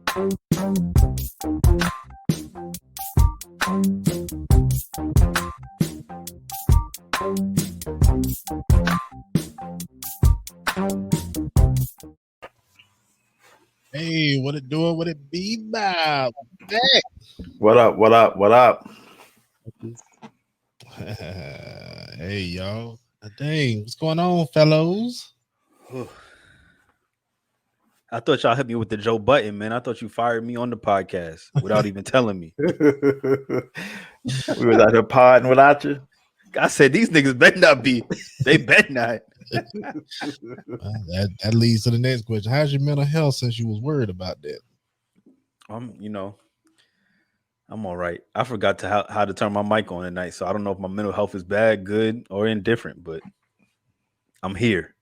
Hey, what it doing? What it be about? What up? What up? What up? Hey, y'all. Dang, what's going on, fellows? I thought y'all hit me with the Joe Budden'ed, man. I thought you fired me on the podcast without even telling me. We was out here podding without you. I said these niggas better not be. They better not. That leads to the next question. How's your mental health since you was worried about that? I'm all right. I forgot to how to turn my mic on tonight, so I don't know if my mental health is bad, good, or indifferent, but I'm here.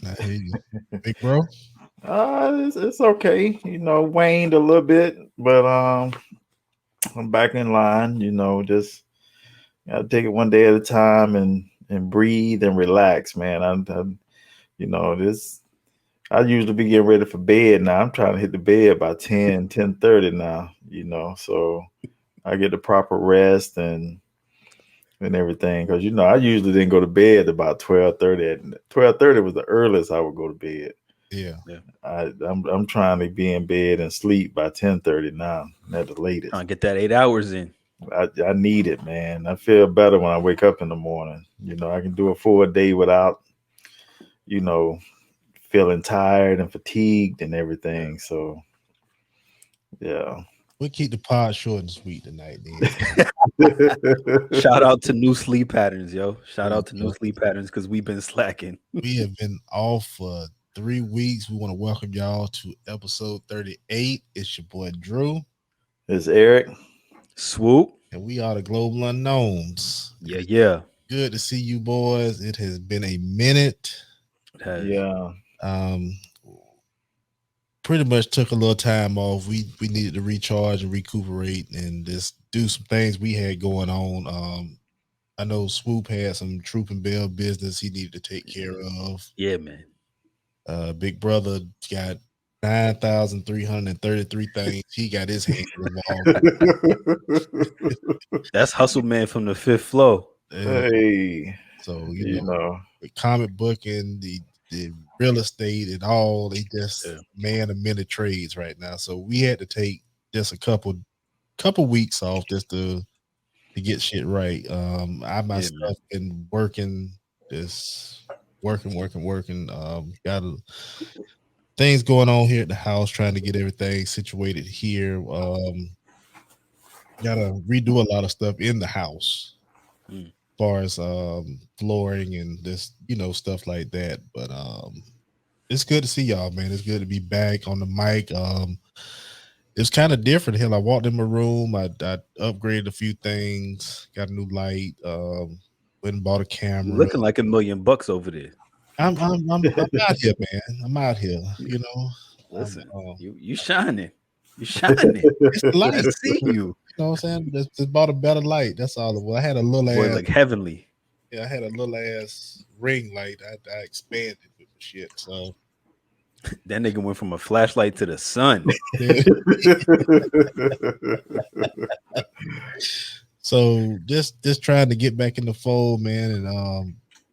I hear you. Big bro? It's okay. Waned a little bit, but I'm back in line. Just gotta take it one day at a time and breathe and relax, man. I usually be getting ready for bed now. I'm trying to hit the bed by 10:30 now. So I get the proper rest and everything, because I usually didn't go to bed about 12:30. 12:30 was the earliest I would go to bed. Yeah. I'm trying to be in bed and sleep by 10:30 now, at the latest. Trying to get that 8 hours in. I need it, man. I feel better when I wake up in the morning. I can do a full day without, feeling tired and fatigued and everything. So, yeah. We'll keep the pod short and sweet tonight, then. Shout out to New Sleep Patterns, yo. Shout out to New Sleep Patterns, because we've been slacking. We have been off for 3 weeks. We want to welcome y'all to episode 38. It's your boy Drew. It's Eric. Swoop. And we are the Global Unknowns. Yeah. Good to see you boys. It has been a minute. It has. Yeah. Pretty much took a little time off. We needed to recharge and recuperate and just do some things we had going on. I know Swoop had some Troop and Bell business he needed to take care of. Yeah, man. Big brother got 9,333 things. He got his hand involved. That's Hustle Man from the fifth floor. Hey. So the comic book and the real estate and all, they just man of many trades right now. So we had to take just a couple weeks off just to get shit right. I myself been working, just working. Got things going on here at the house, trying to get everything situated here. Gotta redo a lot of stuff in the house. As far as flooring and this, stuff like that. But it's good to see y'all, man. It's good to be back on the mic. It's kind of different. Hell, I walked in my room. I upgraded a few things. Got a new light. Went and bought a camera. You're looking like $1 million over there. I'm out here, man. I'm out here. Listen, you shining. You shining. It's the light. I see you. You know what I'm saying? Just bought a better light. That's all it was. I had a little ass, like heavenly. Yeah, I had a little ass ring light. I expanded with the shit. So that nigga went from a flashlight to the sun. So just trying to get back in the fold, man. And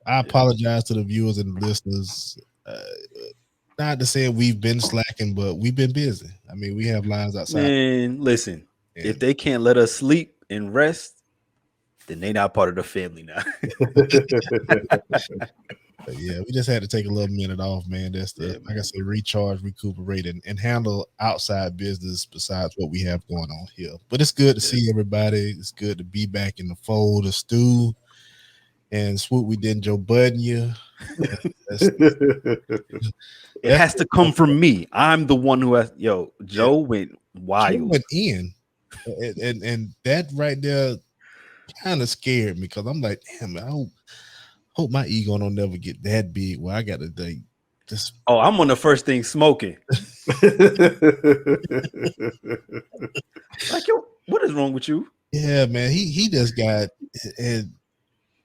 I apologize to the viewers and the listeners. Not to say we've been slacking, but we've been busy. I mean, we have lines outside. Man, listen, if they can't let us sleep and rest, then they not part of the family now. But yeah, we just had to take a little minute off, man. That's like I say, recharge, recuperate, and handle outside business besides what we have going on here. But it's good to see everybody. It's good to be back in the fold. Of Stu and Swoop, we did Joe Budden'ed you. It has to come from me. I'm the one who has. Joe went wild. Joe went in, and that right there kind of scared me, because I'm like, damn, I hope my ego don't never get that big where I got to just. Oh, I'm on the first thing smoking. Like, yo, what is wrong with you? Yeah, man, he just got, and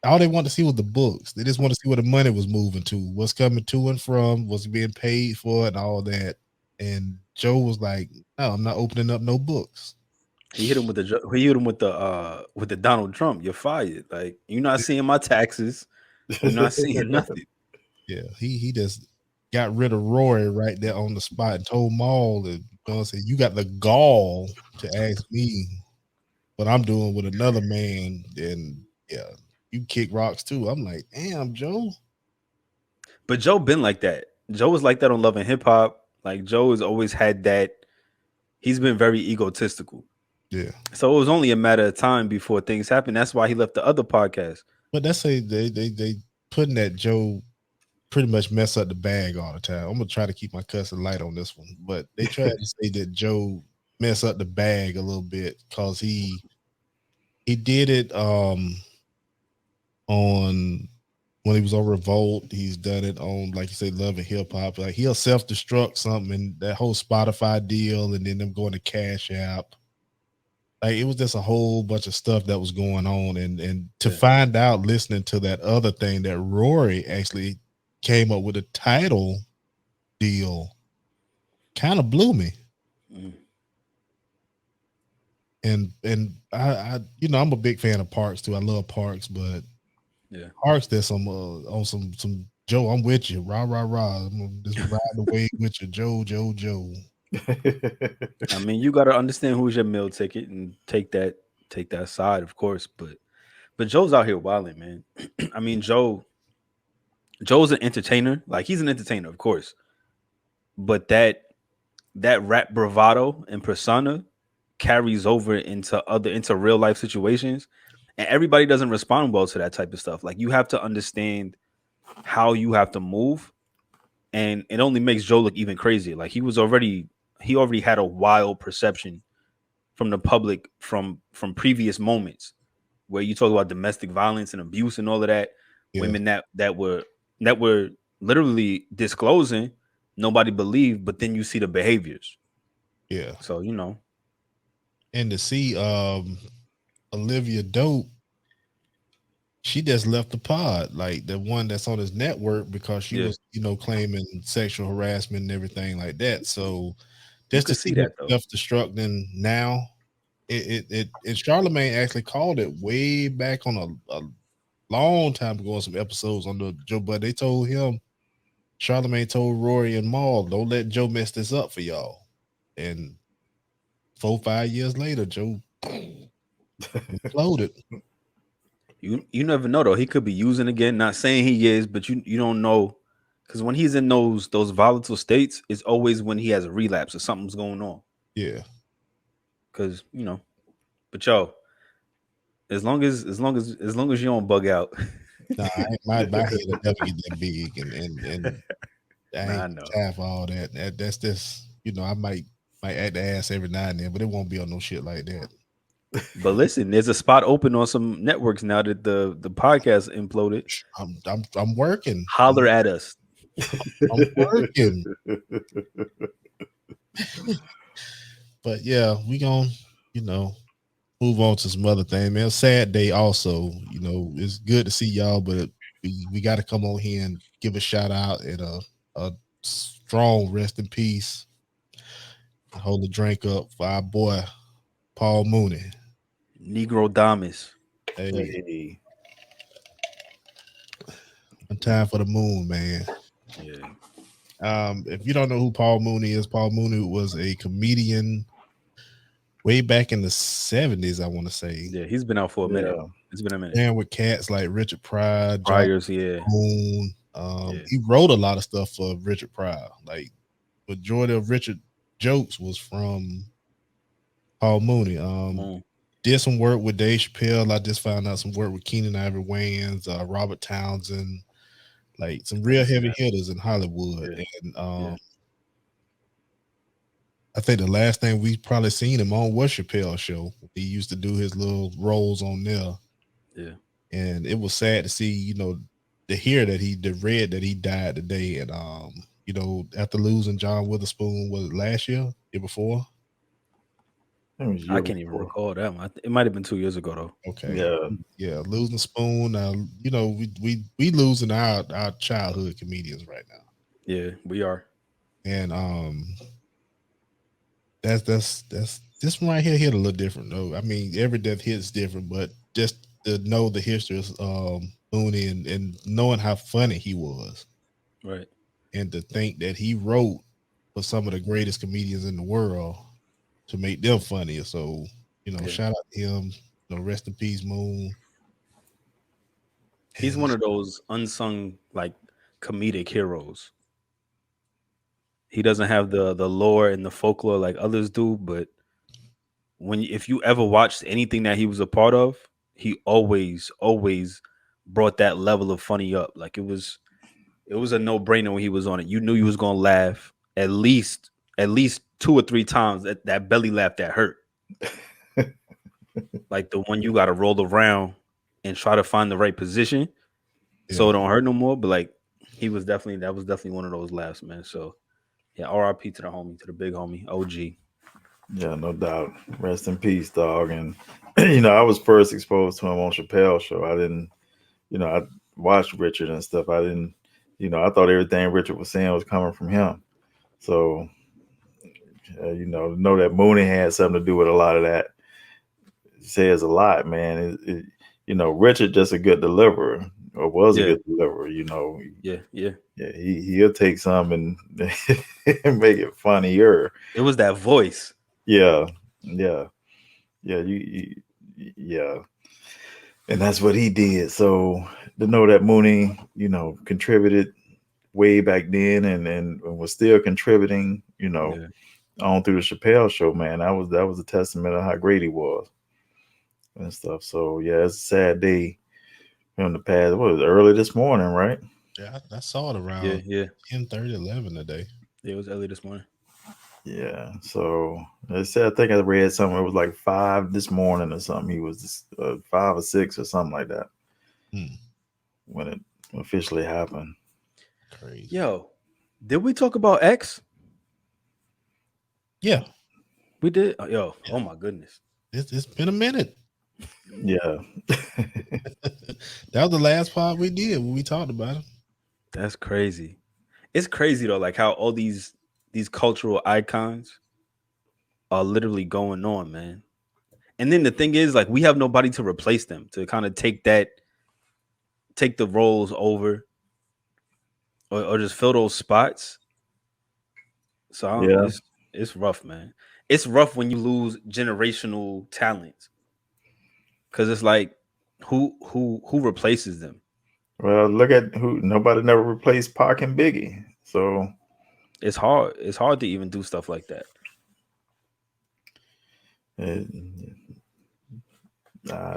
all they want to see was the books. They just want to see where the money was moving to, what's coming to and from, what's being paid for, and all that. And Joe was like, "No, I'm not opening up no books." He hit him with the Donald Trump. You're fired. Like you're not seeing my taxes. You're not seeing nothing. Yeah, he just got rid of Rory right there on the spot and told Maul that, said, "You got the gall to ask me what I'm doing with another man, and yeah, you kick rocks too." I'm like, damn, Joe. But Joe been like that. Joe was like that on Love and Hip Hop. Like Joe has always had that. He's been very egotistical. Yeah. So it was only a matter of time before things happened. That's why he left the other podcast. But that's a they putting that Joe pretty much mess up the bag all the time. I'm gonna try to keep my cussing light on this one, but they tried to say that Joe mess up the bag a little bit because he did it on when he was on Revolt. He's done it on, like you say, Love and Hip Hop. Like he'll self-destruct something, and that whole Spotify deal, and then them going to Cash App. Like it was just a whole bunch of stuff that was going on, and to find out listening to that other thing that Rory actually came up with a title deal kind of blew me. Mm. And I I'm a big fan of Parks too. I love Parks, but yeah, Parks there's some on some Joe, I'm with you, rah rah rah. I'm gonna just ride the wave with you, Joe. I mean, you got to understand who's your meal ticket and take that side, of course. But Joe's out here wilding, man. I mean, Joe's an entertainer. Like he's an entertainer, of course. But that rap bravado and persona carries over into real life situations, and everybody doesn't respond well to that type of stuff. Like you have to understand how you have to move, and it only makes Joe look even crazier. Like he already had a wild perception from the public from previous moments where you talk about domestic violence and abuse and all of that. Yeah. Women that were literally disclosing, nobody believed, but then you see the behaviors. Yeah. So and to see Olivia Dope, she just left the pod, like the one that's on his network, because she was, claiming sexual harassment and everything like that. So just to see that self-destructing now, it Charlemagne actually called it way back on a long time ago on some episodes on the Joe Budden'ed. They told him, Charlemagne told Rory and Maul, don't let Joe mess this up for y'all. And 4-5 years later, Joe imploded. You never know though. He could be using again. Not saying he is, but you don't know, because when he's in those volatile states, it's always when he has a relapse or something's going on. Yeah. Because but yo, as long as you don't bug out. Nah, my head will never get that big, and I ain't time for all that. That's just I might act the ass every now and then, but it won't be on no shit like that. But listen, there's a spot open on some networks now that the podcast imploded. I'm working. Holler at us. I'm working. But yeah, we gonna move on to some other things, man. Sad day also. It's good to see y'all, but we got to come on here and give a shout out and a strong rest in peace. Hold the drink up for our boy Paul Mooney. Negro Damas. Hey. One time for the moon, man. Yeah. If you don't know who Paul Mooney is, Paul Mooney was a comedian way back in the 70s, I want to say. Yeah, he's been out for a minute. It's been a minute. And with cats like Richard Pryor, Pryor's, Moon. He wrote a lot of stuff for Richard Pryor. Like majority of Richard jokes was from Paul Mooney. Did some work with Dave Chappelle. I just found out some work with Keenan Ivory Wayans, Robert Townsend, like some real heavy hitters in Hollywood. And I think the last thing we probably seen him on was Chappelle's show. He used to do his little roles on there. Yeah. And it was sad to see, to hear that he read that he died today. And after losing John Witherspoon, was it last year before? I can't even recall that one. It might have been 2 years ago though. Okay. Yeah. Losing Spoon. We losing our childhood comedians right now. Yeah, we are. And that's this one right here hit a little different though. I mean, every death hits different, but just to know the history of Mooney and knowing how funny he was, right? And to think that he wrote for some of the greatest comedians in the world to make them funnier. So, shout out to him. Rest in peace, Moon. He's one of those unsung like comedic heroes. He doesn't have the lore and the folklore like others do, but if you ever watched anything that he was a part of, he always brought that level of funny up. Like it was a no-brainer when he was on it. You knew you was gonna laugh at least 2 or 3 times. That belly laugh that hurt. Like the one you gotta roll around and try to find the right position so it don't hurt no more. But like that was definitely one of those laughs, man. So yeah, RIP to the homie, to the big homie, OG. Yeah, no doubt. Rest in peace, dog. And I was first exposed to him on Chappelle's show. I didn't, I watched Richard and stuff. I didn't, I thought everything Richard was saying was coming from him. So, to know that Mooney had something to do with a lot of that says a lot, man. Richard just a good deliverer, or was a good deliverer. Yeah. He'll take some and make it funnier. It was that voice. Yeah. And that's what he did. So to know that Mooney, contributed way back then and was still contributing, on through the Chappelle show, man, that was a testament of how great he was and stuff. So yeah, it's a sad day in the past. What was it, early this morning, right? Yeah, I saw it around 10:30, 11 today. Yeah, it was early this morning. Yeah, so I think I read something. It was like 5 this morning or something. He was 5 or 6 or something like that when it officially happened. Crazy. Yo, did we talk about X? Yeah, we did. Oh my goodness, it's been a minute. Yeah, that was the last part we did when we talked about it. That's crazy. It's crazy though, like how all these cultural icons are literally going on, man. And then the thing is, like, we have nobody to replace them, to kind of take the roles over or just fill those spots. So it's rough, man. It's rough when you lose generational talent, because it's like who replaces them. Well, look at nobody never replaced Pac and Biggie. So it's hard. It's hard to even do stuff like that. I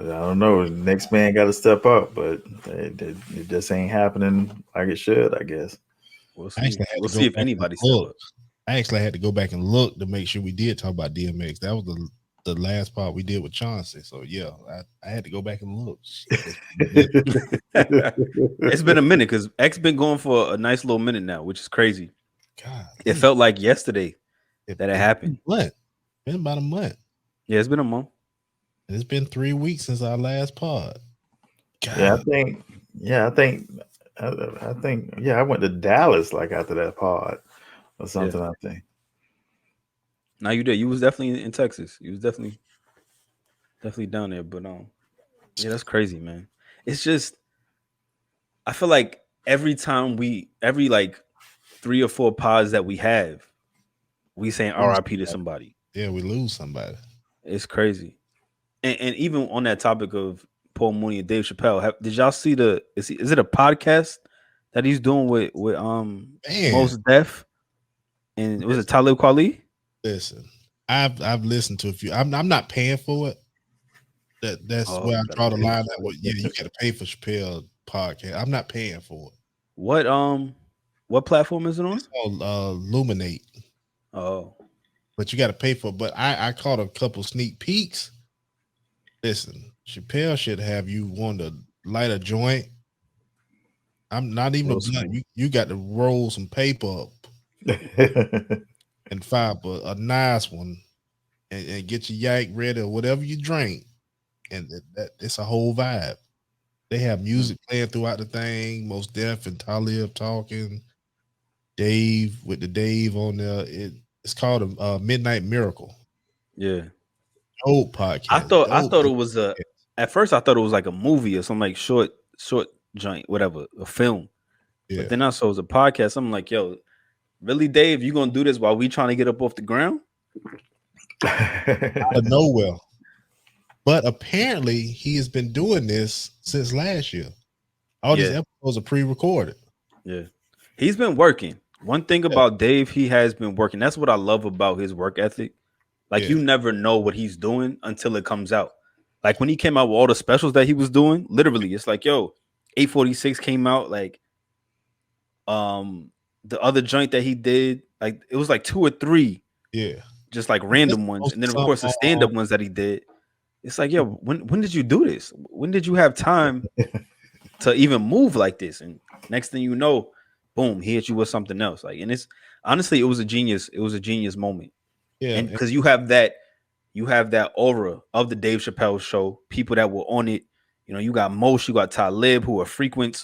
don't know. The next man got to step up, but it just ain't happening like it should, I guess. We'll see. We'll see if anybody step up. I actually had to go back and look to make sure we did talk about DMX. That was the last part we did with Chauncey. So yeah, I had to go back and look. It's been a minute because X been going for a nice little minute now, which is crazy. God, it felt like yesterday that it happened. What? Been about a month. Yeah, it's been a month. And it's been 3 weeks since our last pod. God. I think I went to Dallas like after that pod or something. I think. No, you did. You was definitely in Texas. You was definitely down there. But yeah, that's crazy, man. It's just, I feel like every like 3 or 4 pods that we have, we saying RIP to somebody. Yeah, we lose somebody. It's crazy. And even on that topic of Paul Mooney and Dave Chappelle, did y'all see is it a podcast that he's doing with Mos Def and was it Talib Kweli? Listen, I've listened to a few. I'm not paying for it. That's where I draw the line. Yeah, you got to pay for Chappelle podcast. I'm not paying for it. What platform is it on? It's called Luminate. Oh, but you got to pay for it. But I caught a couple sneak peeks. Listen, Chappelle should have you want to light a joint. I'm not even a blunt. You got to roll some paper up and fire a nice one and get your yak ready or whatever you drink. And it's a whole vibe. They have music playing throughout the thing. Mos Def and Talib talking. Dave with the Dave on there. It's called a Midnight Miracle. Yeah. Dope podcast. I thought it was at first I thought it was like a movie or something, like short joint, whatever, a film. Yeah. But then I saw it was a podcast. I'm like, yo, really, Dave, you gonna do this while we trying to get up off the ground? Out of nowhere. But apparently he has been doing this since last year. All these episodes are pre-recorded. Yeah. He's been working. One thing about Dave, he has been working. That's what I love about his work ethic. Like, you never know what he's doing until it comes out. Like, when he came out with all the specials that he was doing, literally, it's like, yo, 846 came out. Like, the other joint that he did, like, it was like 2 or 3. Yeah. Just like random ones. And then, of course, the stand-up ones that he did. It's like, yo, when did you do this? When did you have time to even move like this? And next thing you know, boom, he hit you with something else. Like, and it's honestly, it was a genius moment. Yeah, and because you have that aura of the Dave Chappelle show, people that were on it. You know, you got Moshe, you got Talib, who are freaking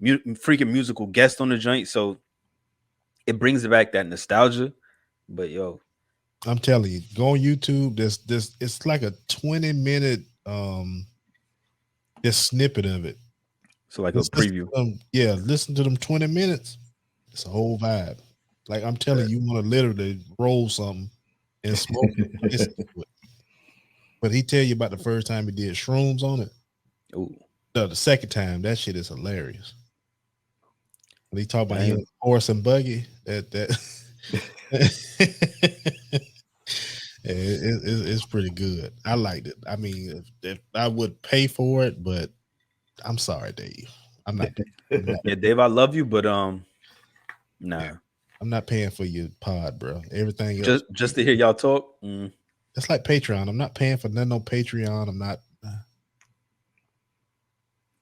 musical guests on the joint. So it brings back that nostalgia. But yo, I'm telling you, go on YouTube. This it's like a 20-minute this snippet of it. So like a preview. Listen to them 20 minutes. It's a whole vibe. Like I'm telling you, want to literally roll something and smoke it. But he tell you about the first time he did shrooms on it. Ooh. No, the second time, that shit is hilarious. When he talk about him horse and buggy, it's pretty good. I liked it. I mean, if I would pay for it, but I'm sorry, Dave. I'm not. Yeah, Dave, I love you, but nah. I'm not paying for your pod, bro. Everything else, just to hear y'all talk. It's like Patreon. I'm not paying for no Patreon. I'm not.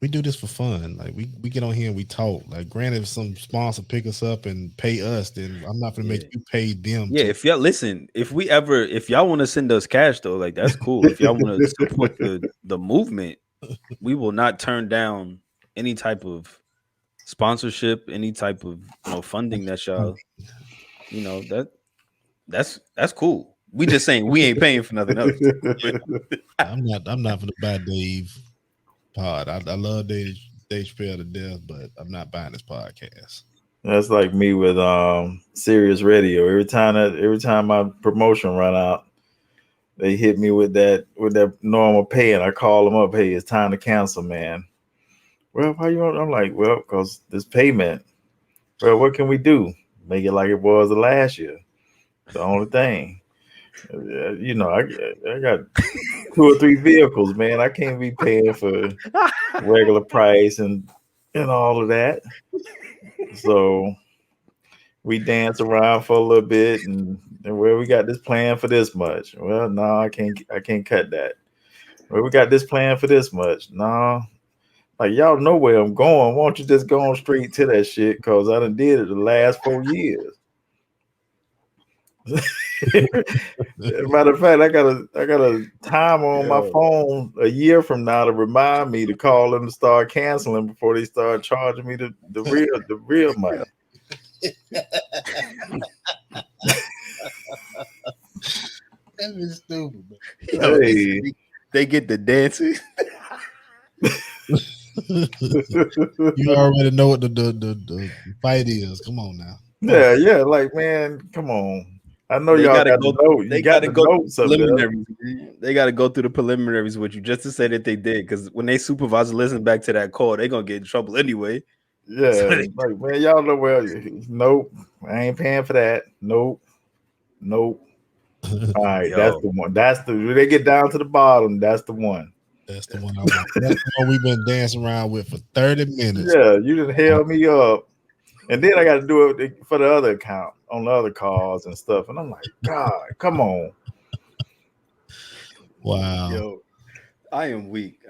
We do this for fun. Like we get on here and we talk. Like, granted, if some sponsor pick us up and pay us, then I'm not gonna make you pay them. Yeah, if y'all listen, if y'all want to send us cash though, like that's cool. If y'all want to support the movement, we will not turn down any type of sponsorship, any type of funding that y'all, that's cool. We just saying we ain't paying for nothing else. I'm not gonna buy Dave pod. I love Dave Chappelle to death, but I'm not buying this podcast. That's like me with Sirius Radio. Every time my promotion run out, they hit me with that normal pay, and I call them up. Hey, it's time to cancel, man. Well, how you want? I'm like, well, because this payment. Well, what can we do? Make it like it was the last year. The only thing. I got 2 or 3 vehicles, man. I can't be paying for regular price and all of that. So we dance around for a little bit, and we got this plan for this much. Well, no, I can't cut that. Well, we got this plan for this much. No, like y'all know where I'm going. Why don't you just go on straight to that shit? Because I done did it the last 4 years. Matter of fact, I got a time on my phone a year from now to remind me to call them to start canceling before they start charging me the real money. That is stupid. Hey. They get the dancing. You already know what the fight is. Come on now. Yeah. Like, man, come on. I know y'all got to know. They got to go preliminaries. They got to go through the preliminaries with you just to say that they did. Because when they supervisor listen back to that call, they're gonna get in trouble anyway. Yeah, like, man, y'all know where. Nope, I ain't paying for that. Nope. All right, that's the one. When they get down to the bottom, that's the one. That's the one I want. That's the one we've been dancing around with for 30 minutes. Yeah, you just held me up. And then I got to do it for the other account on the other calls and stuff. And I'm like, God, come on. Wow. Yo, I am weak.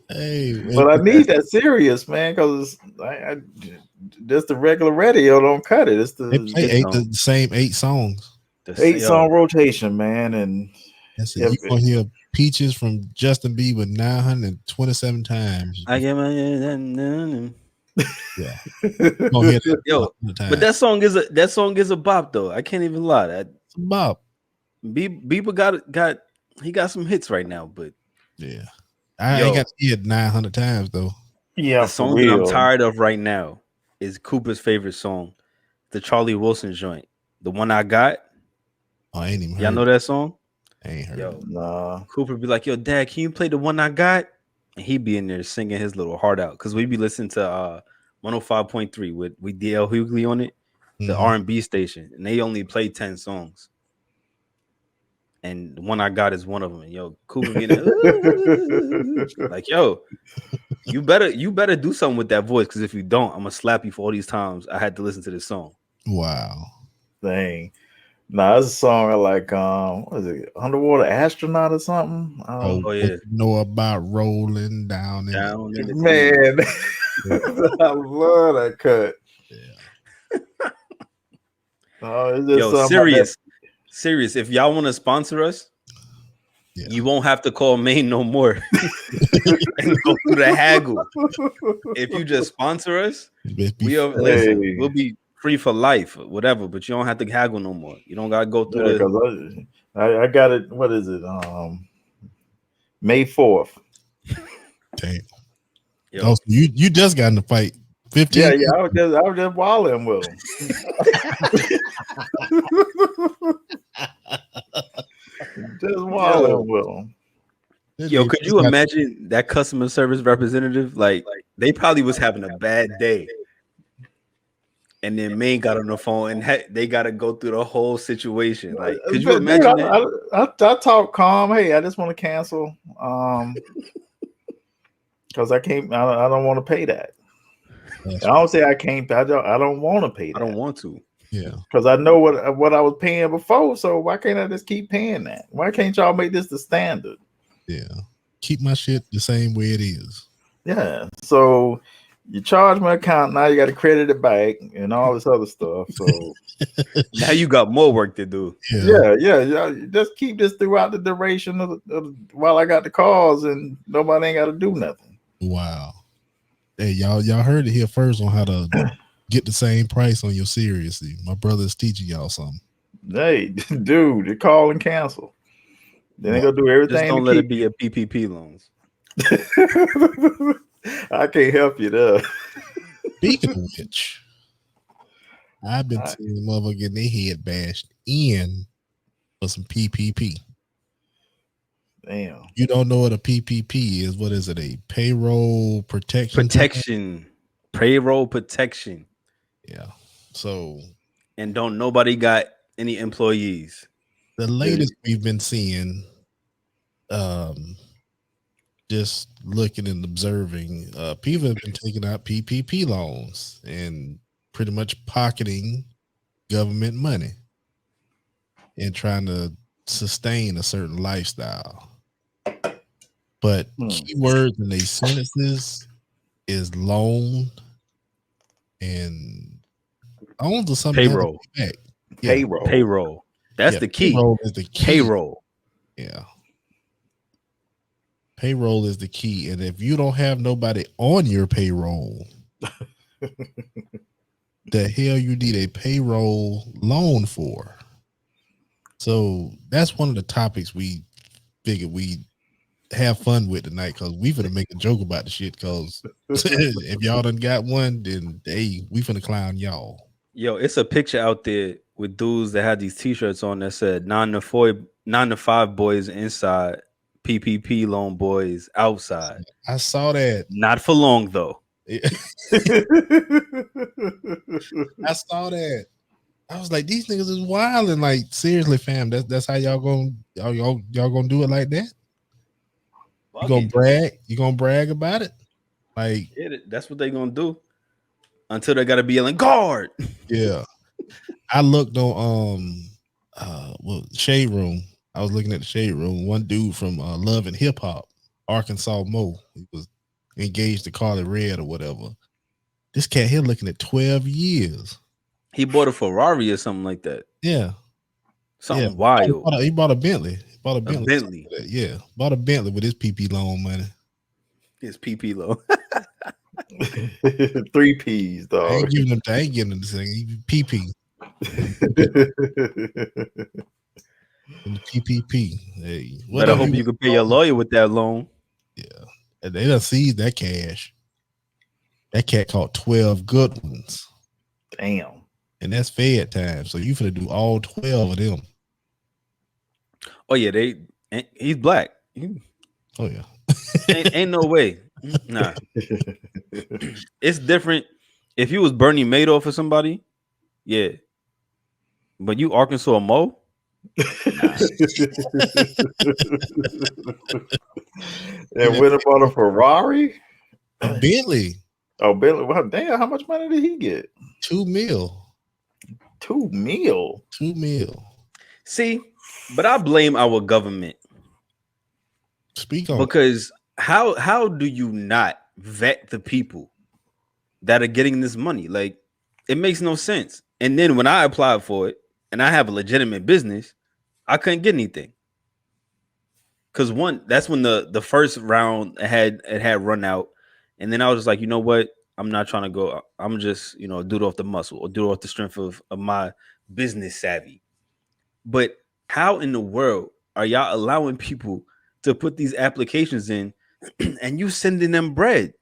Hey, but I need that serious, man, because just the regular radio don't cut it. It's the same 8 songs. 8-song rotation, man. And you gonna hear Peaches from Justin Bieber 927 times. I get my Yeah. Gonna hear that Yo, but that song is a bop though. I can't even lie. That bop. Bieber got some hits right now, but yeah, I ain't got to hear it 900 times though. Yeah, the song that I'm tired of right now is Cooper's favorite song, the Charlie Wilson joint, the one I got. Oh, I ain't even heard. Y'all know that song? I ain't heard. Yo, nah. Cooper be like, "Yo, Dad, can you play the one I got?" And he be in there singing his little heart out because we be listening to 105.3 with DL Hughley on it, the R&B station, and they only play 10 songs. And the one I got is one of them. And yo, Cooper being like, yo, you better do something with that voice, because if you don't, I'm gonna slap you for all these times I had to listen to this song. Wow. Dang. Nah, that's a song I like. What is it? Underwater Astronaut or something? Oh yeah. You know about rolling down in the man. I love that cut. Yeah. Oh, yo, serious. If y'all want to sponsor us, you won't have to call Maine no more and go through the haggle. If you just sponsor us, we'll be free for life, whatever. But you don't have to haggle no more. You don't gotta go through I got it. What is it? May 4th. Damn. Oh, so you just got in the fight. 15. Yeah. I was just walling with him. Just walling with him. Yo, could you imagine that customer service representative? Like they probably was having a bad day, and then Maine got on the phone and they got to go through the whole situation. Like, could you imagine that? I talk calm. Hey, I just want to cancel. Because I can't. I don't want to pay that. I don't say I can't. I don't want to pay that. I don't want to. Yeah. Because I know what I was paying before. So why can't I just keep paying that? Why can't y'all make this the standard? Yeah. Keep my shit the same way it is. Yeah. So you charge my account, now you got to credit it back and all this other stuff. So now you got more work to do. Yeah. Just keep this throughout the duration of while I got the calls, and nobody ain't got to do nothing. Wow. Hey, y'all heard it here first on how to get the same price on your seriously. My brother's teaching y'all something. Hey, dude, they call and cancel. Then they gonna do everything. Just don't let it be a PPP loans. I can't help you there. Speaking of which, I've been seeing motherfuckers getting their head bashed in for some PPP. Damn. You don't know what a PPP is? What is it? A payroll protection? Payroll protection. Yeah. So, and don't nobody got any employees. The latest we've been seeing, just looking and observing, people have been taking out PPP loans and pretty much pocketing government money and trying to sustain a certain lifestyle. But keywords in these sentences is loan and loans or something. Payroll. Payroll. That's the key. Payroll is the key. Payroll. Yeah. Payroll is the key. And if you don't have nobody on your payroll, the hell you need a payroll loan for? So that's one of the topics we figured we have fun with tonight, because we finna make a joke about the shit, because if y'all done got one, then hey, we finna clown y'all. Yo, it's a picture out there with dudes that had these t-shirts on that said 9 to 5 boys inside, PPP loan boys outside. I saw that. Not for long though. I saw that. I was like, these niggas is wild, and like, seriously, fam, that's how y'all gonna do it like that? You gonna brag? You gonna brag about it? Like, yeah, that's what they gonna do until they gotta be yelling guard. Yeah, I looked on Shade Room. I was looking at the Shade Room. One dude from Love and Hip Hop, Arkansas Mo, he was engaged to Carly Red or whatever. This cat here looking at 12 years. He bought a Ferrari or something like that. Yeah, something wild. He bought a Bentley. Bought a Bentley. Yeah, bought a Bentley with his PP loan money. His PP loan. 3 P's, I dog. ain't giving them this thing. PP. And the PPP. Hey, Better hope you can pay your lawyer with that loan. Yeah. And they done seized that cash. That cat caught 12 good ones. Damn. And that's Fed time. So you finna do all 12 of them. Oh, yeah. He's black. Oh, yeah. ain't no way. Nah. It's different. If you was Bernie Madoff or somebody, yeah. But you Arkansas Mo? Nah. And went up on a Ferrari? A Bentley. Oh, Bentley. Well, damn, how much money did he get? $2 million. $2 million? $2 million. See, but I blame our government. Speak on because how do you not vet the people that are getting this money? Like, it makes no sense. And then when I applied for it and I have a legitimate business, I couldn't get anything. Because that's when the first round had run out. And then I was just like, you know what? I'm not trying to go. I'm just, do it off the muscle or do it off the strength of my business savvy. But how in the world are y'all allowing people to put these applications in and you sending them bread?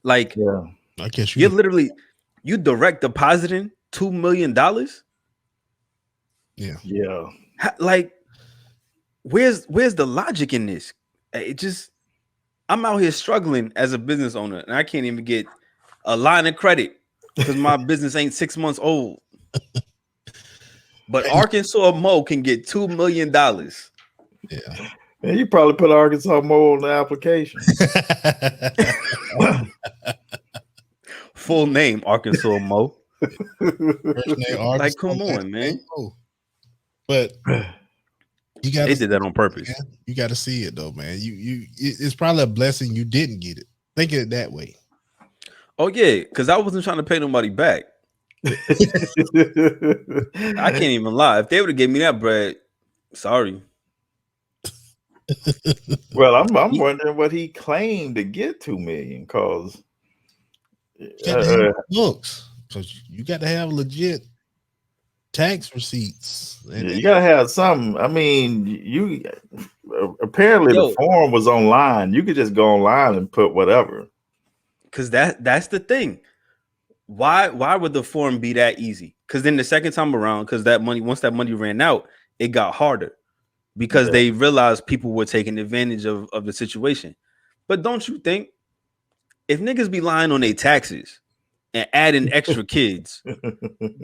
Like, yeah, I guess you're literally direct depositing $2 million. Yeah. Like, where's the logic in this? I'm out here struggling as a business owner and I can't even get a line of credit because my business ain't 6 months old. But Arkansas Mo can get $2 million. Yeah. And you probably put Arkansas Mo on the application. Full name, Arkansas Mo. First name, Arkansas, like, come on, man. But you got. They did that on purpose. Man. You got to see it though, man. It's probably a blessing you didn't get it. Think of it that way. Oh yeah, because I wasn't trying to pay nobody back. I can't even lie. If they would have gave me that bread, sorry. Well, I'm wondering what he claimed to get $2 million because books, because you got to have legit tax receipts. And you gotta have some. I mean, you apparently the form was online. You could just go online and put whatever. Because that's the thing. Why would the form be that easy? Because then the second time around, once that money ran out, it got harder because they realized people were taking advantage of the situation. But don't you think if niggas be lying on their taxes and adding extra kids,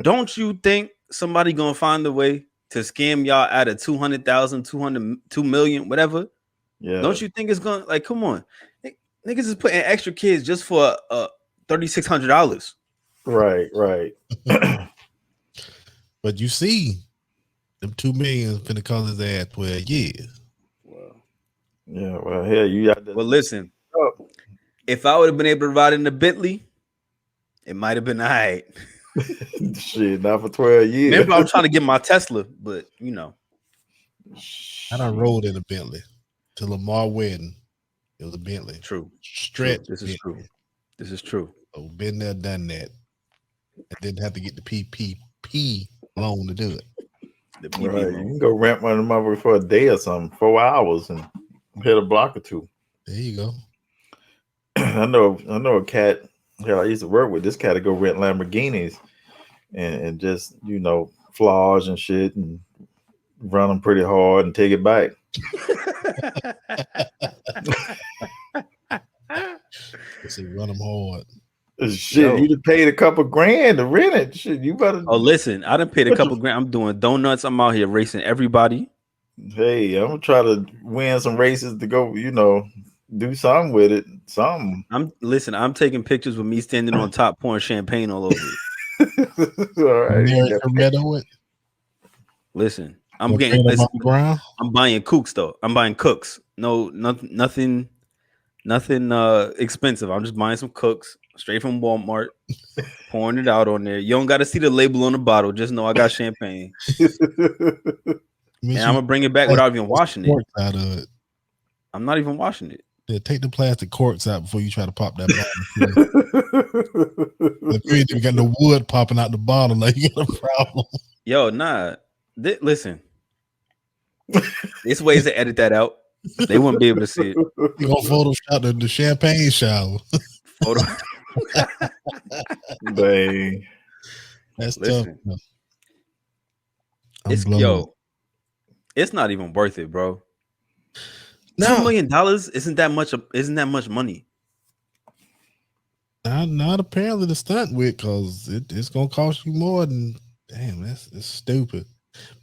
don't you think somebody gonna find a way to scam y'all out of 200,000, 2 million, whatever? Yeah. Don't you think it's gonna, like, come on, niggas is putting extra kids just for $3,600. Right. But you see, them 2 million finna call his ass 12 years. Wow. Yeah. Well, hell, you got to. Well, listen. If I would have been able to ride in the Bentley, it might have been all right. Shit, not for 12 years. Remember, I'm trying to get my Tesla, but I done rode in a Bentley to Lamar wedding. It was a Bentley. True. Stretch. This is true. This is true. So been there, done that. I didn't have to get the PPP loan to do it. Right. You can go rent one of them over for a day or something, 4 hours, and hit a block or two. There you go. I know a cat. Hell, I used to work with this cat to go rent Lamborghinis and just flage and shit and run them pretty hard and take it back. Say run them hard. Shit, you just paid a couple grand to rent it. Shit, you better. Oh, listen, I done paid a couple grand. I'm doing donuts. I'm out here racing everybody. Hey, I'm gonna try to win some races to go. Do something with it. Something. I'm taking pictures with me standing on top, pouring champagne all over it. All right. Listen, I'm getting. I'm buying cooks though. I'm buying cooks. No, nothing expensive. I'm just buying some cooks straight from Walmart, pouring it out on there. You don't got to see the label on the bottle. Just know I got champagne. And I'm gonna bring it back without even washing it. Out of it. I'm not even washing it. Yeah, take the plastic corks out before you try to pop that bottle. If you ain't even got no wood popping out the bottle, like you got a problem. Yo, nah. Listen, there's ways to edit that out. They wouldn't be able to see it. You gonna Photoshop the champagne shower? Photo. Dang. That's Listen, tough. It's not even worth it, bro. No. $2 million isn't that much money. Not apparently the stunt with, because it's gonna cost you more than it's stupid.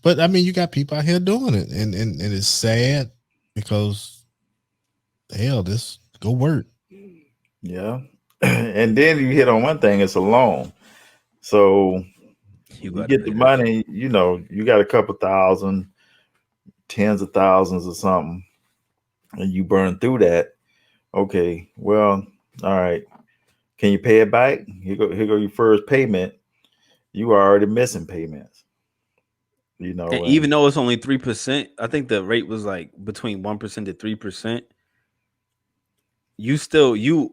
But I mean, you got people out here doing it, and it's sad because hell, this go work. Yeah. And then you hit on one thing, it's a loan. So you get the money, you got a couple thousand, tens of thousands or something, and you burn through that. Okay, well, all right. Can you pay it back? Here go your first payment. You are already missing payments. And even though it's only 3%, I think the rate was like between 1% to 3%.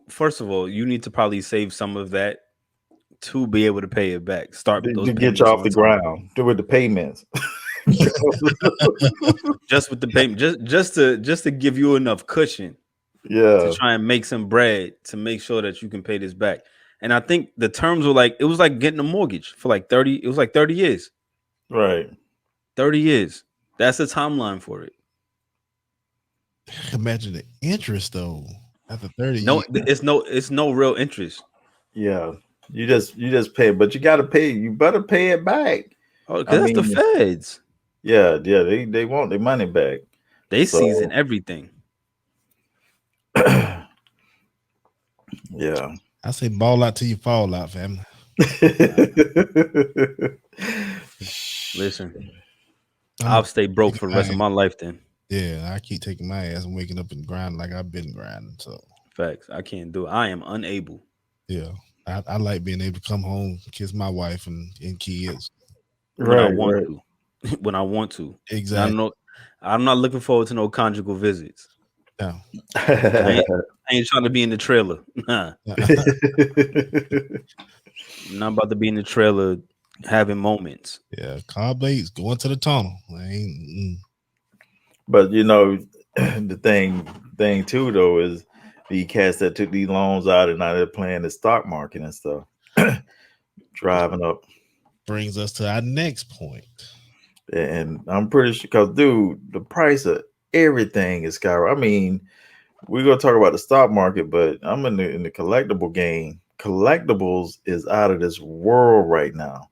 First of all, you need to probably save some of that to be able to pay it back. Start with those to get you off the ground. Do with the payments. Just with the payment, just to give you enough cushion. Yeah. To try and make some bread to make sure that you can pay this back. And I think the terms were it was like getting a mortgage for like 30. It was like 30 years. Right. 30 years. That's the timeline for it. Imagine the interest though. After 30 no, years. it's no real interest. Yeah. You just pay, but you gotta pay. You better pay it back. Oh, because that's the feds. Yeah, they want their money back. They season everything. Yeah. I say ball out till you fall out, family. Listen, I'll stay broke for the rest of my life then. Yeah, I keep taking my ass and waking up and grinding like I've been grinding. So facts. I can't do it. I am unable. Yeah. I like being able to come home, kiss my wife and kids. When I want to. When I want to. Exactly. I'm not looking forward to no conjugal visits. No. I ain't trying to be in the trailer. Nah. I'm not about to be in the trailer having moments. Yeah, car blades going to the tunnel. But the thing too though is the cats that took these loans out and now they're playing the stock market and stuff, driving up. Brings us to our next point. And I'm pretty sure, because dude, the price of everything is skyrocketing. I mean, we're gonna talk about the stock market, but I'm in the collectible game. Collectibles is out of this world right now.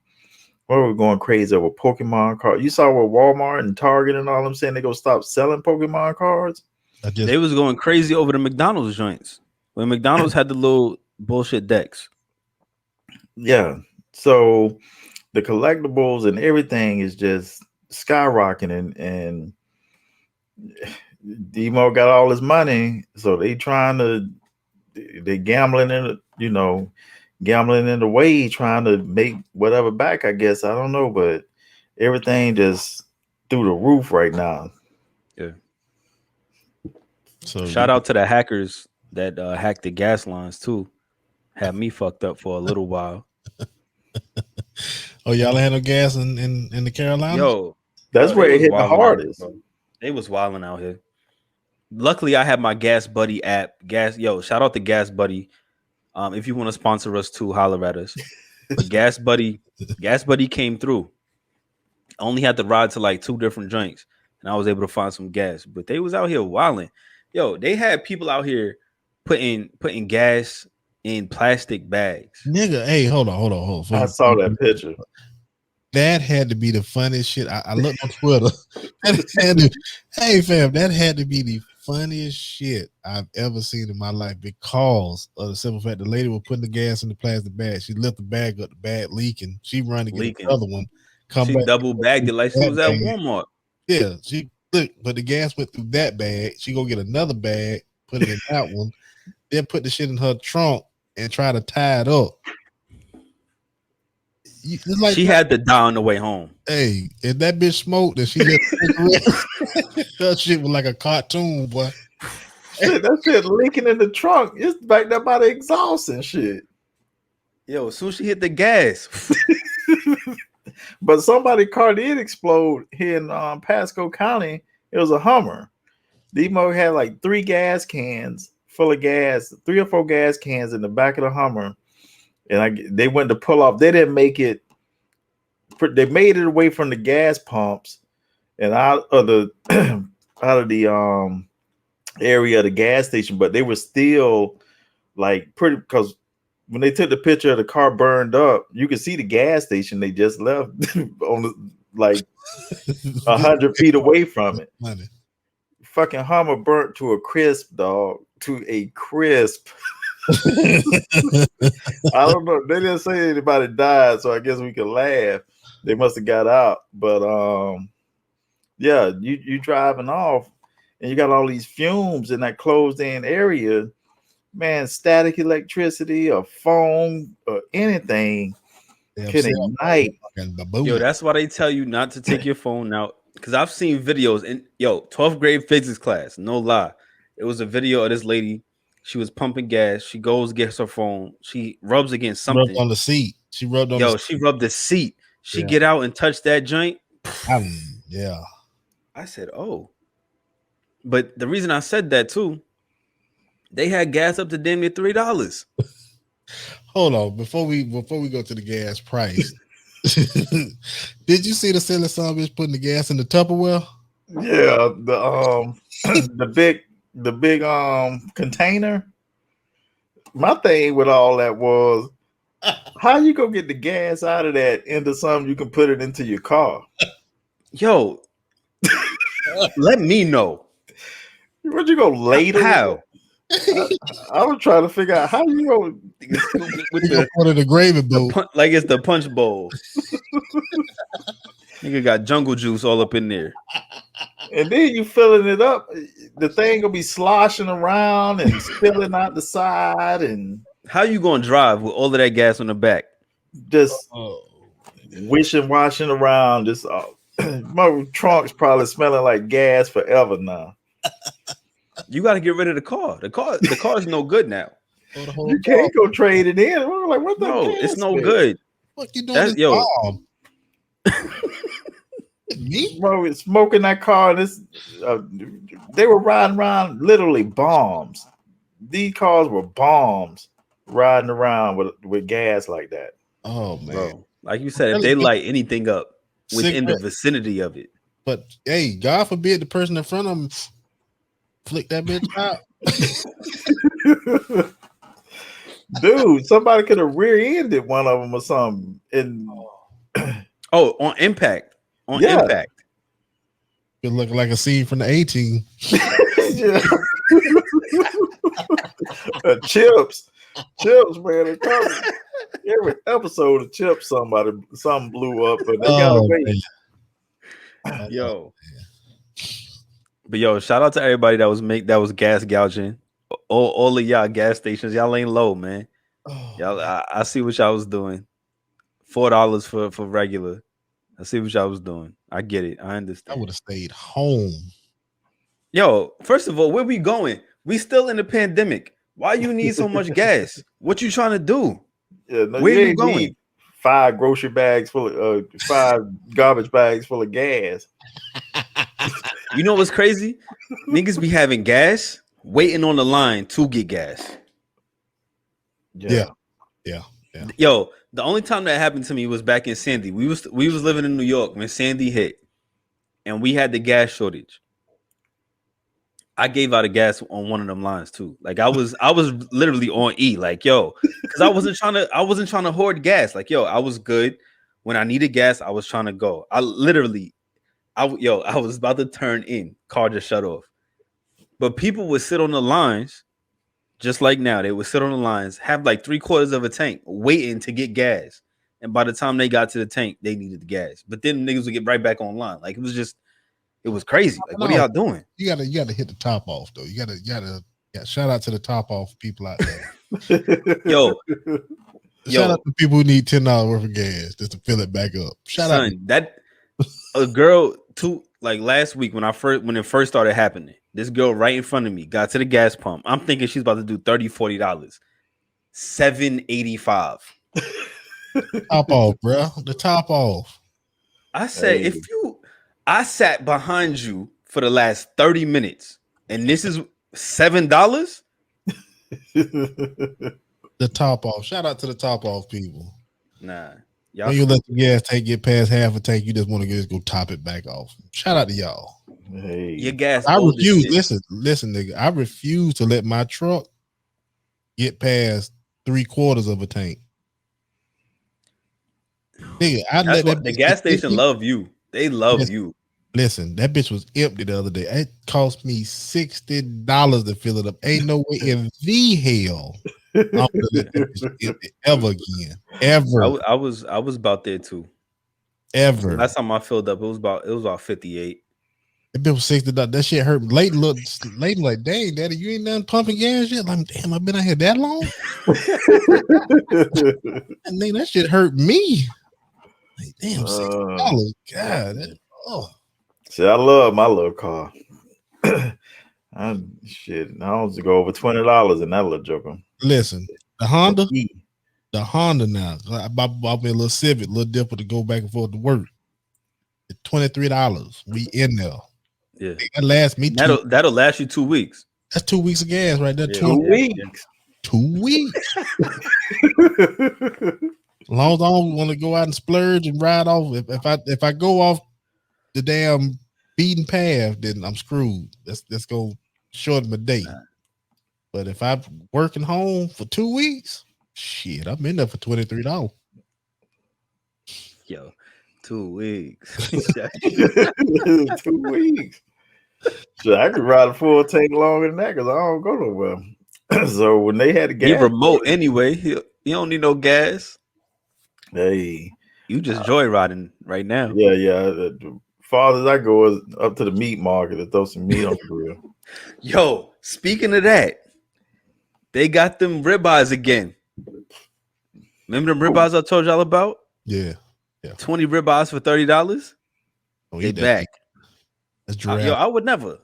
We're going crazy over Pokemon cards. You saw what Walmart and Target and all them saying they gonna stop selling Pokemon cards. They was going crazy over the McDonald's joints when McDonald's had the little bullshit decks. Yeah, so the collectibles and everything is just skyrocketing, and Demo got all his money, so they gambling in gambling in the way, trying to make whatever back, I guess. I don't know, but everything just through the roof right now. Yeah. So shout out to the hackers that hacked the gas lines too. Had me fucked up for a little while. Oh, y'all had no gas in the Carolinas? Yo, that's where it hit the hardest. They was wilding out here. Luckily, I have my Gas Buddy app. Shout out to Gas Buddy. If you want to sponsor us too, holler at us. Gas Buddy came through. I only had to ride to like 2 different joints, and I was able to find some gas. But they was out here wilding. Yo, they had people out here putting gas in plastic bags. Nigga, hey, hold on. I saw that picture. That had to be the funniest shit. I looked on Twitter. Hey fam, that had to be the funniest shit I've ever seen in my life, because of the simple fact the lady was putting the gas in the plastic bag. She lifted the bag up, the bag leaking. She run to get another one. She double bagged it like she was at Walmart. Yeah, but the gas went through that bag. She go get another bag, put it in that one, then put the shit in her trunk and try to tie it up. Like, she had to die on the way home. Hey, if that bitch smoked and she lit that shit was like a cartoon, boy. That shit leaking in the trunk. It's backed up by the exhaust and shit. Yo, as soon as she hit the gas. But somebody's car did explode here in Pasco County. It was a Hummer. Demo had like 3 gas cans full of gas, 3 or 4 gas cans in the back of the Hummer. And they went to pull off. They didn't make it. They made it away from the gas pumps and out of the area of the gas station, but they were still like pretty, because when they took the picture of the car burned up, you could see the gas station they just left on the, like 100 feet away from it. Money. Fucking Hummer burnt to a crisp, dog. To a crisp. I don't know. They didn't say anybody died, so I guess we can laugh. They must have got out. But yeah, you driving off and you got all these fumes in that closed in area. Man, static electricity or foam or anything can ignite. Yo, that's why they tell you not to take your phone out. Because I've seen videos in 12th grade physics class, no lie. It was a video of this lady. She was pumping gas. She goes, gets her phone. She rubs against something. Rubbed on the seat. She rubbed on she rubbed the seat. She get out and touch that joint. Yeah. I said, oh. But the reason I said that too, they had gas up to damn near $3. Hold on, before we go to the gas price. Did you see the silly son bitch putting the gas in the Tupperware? Yeah, the big container. My thing with all that was, how you gonna get the gas out of that into something you can put it into your car? Yo, let me know. Where'd you go later? How? I was trying to figure out how you go with the gravy bowl, like it's the punch bowl. Nigga got jungle juice all up in there, and then you filling it up. The thing gonna be sloshing around and spilling out the side. And how you gonna drive with all of that gas on the back? Just wishing, washing around. Just my trunk's probably smelling like gas forever now. You got to get rid of the car. The car is no good now. You can't go trade it in. We're like, what the? No, it's no good. What you doing? Me? Bro, smoking that car. They were riding around literally bombs. These cars were bombs riding around with gas like that. Oh man, bro. Like you said, if they light anything up within the vicinity of it. But hey, God forbid the person in front of them flick that bitch out. Dude, somebody could have rear-ended one of them or something. And on impact. Impact. It looked like a scene from the 18. Chips, man. Every episode of Chips, something blew up, but they gotta wait. Yo. But yo, shout out to everybody that was gas gouging. All of y'all gas stations, y'all ain't low, man. Y'all, I see what y'all was doing. $4 for regular. I see what y'all was doing. I get it. I understand. I would have stayed home. Yo, first of all, where we going? We still in the pandemic. Why you need so much gas? What you trying to do? Yeah, no, where you going? 5 grocery bags full of 5 garbage bags full of gas. You know what's crazy? Niggas be having gas, waiting on the line to get gas. Yeah. Yo, the only time that happened to me was back in Sandy. We was living in New York when Sandy hit, and we had the gas shortage. I gave out a gas on one of them lines too. Like I was literally on E. Like yo, because I wasn't trying to hoard gas. Like yo, I was good when I needed gas. I was trying to go. I was about to turn in. Car just shut off. But people would sit on the lines, just like now. They would sit on the lines, have like 3/4 of a tank, waiting to get gas. And by the time they got to the tank, they needed the gas. But then niggas would get right back online. Like it was crazy. Like, what are y'all doing? You gotta hit the top off though. You gotta shout out to the top off people out there. Shout out to people who need $10 worth of gas just to fill it back up. Shout out that a girl last week when it first started happening, this girl right in front of me got to the gas pump. I'm thinking she's about to do $30-$40. $7.85. Top off, bro. The top off. I said, I sat behind you for the last 30 minutes, and this is $7. The top off. Shout out to the top off people. Nah. When you let the gas tank get past half a tank, you just want to just go top it back off. Shout out to y'all. Hey. Your gas. I refuse. Listen, nigga. I refuse to let my truck get past 3/4 of a tank. Nigga, the gas station love you. They love you. Listen, that bitch was empty the other day. It cost me $60 to fill it up. Ain't no way in the hell I'm gonna let that bitch empty ever again. Ever. I was about there too. Ever. Last time I filled up, it was about 58. That bitch was $60. That shit hurt. Late like, dang, daddy, you ain't done pumping gas yet. Like, damn, I've been out here that long. And then that shit hurt me. Like, damn, $60. God, See, I love my little car. I don't go over $20 in that little joker. Listen, the Honda now. I bought me a little Civic, little dipper to go back and forth to work. It's $23. We in there. Yeah, that lasts me. That'll last you 2 weeks. That's 2 weeks of gas right there. Yeah, 2 weeks. 2 weeks. As long as I don't want to go out and splurge and ride off. If I go off the damn beaten path, then I'm screwed. Let's go shorten my day. But if I'm working home for 2 weeks, shit, I'm in there for $23. Yo, 2 weeks. 2 weeks. So I could ride a full tank longer than that because I don't go nowhere. So when they had the gas, you're remote anyway. You don't need no gas. Hey, you just joyriding right now. Yeah. Farther as I go is up to the meat market to throw some meat on the grill. Yo, speaking of that, they got them ribeyes again. Remember them ribeyes I told y'all about? Yeah. 20 ribeyes for $30. They back. That's giraffe. Yo, I would never.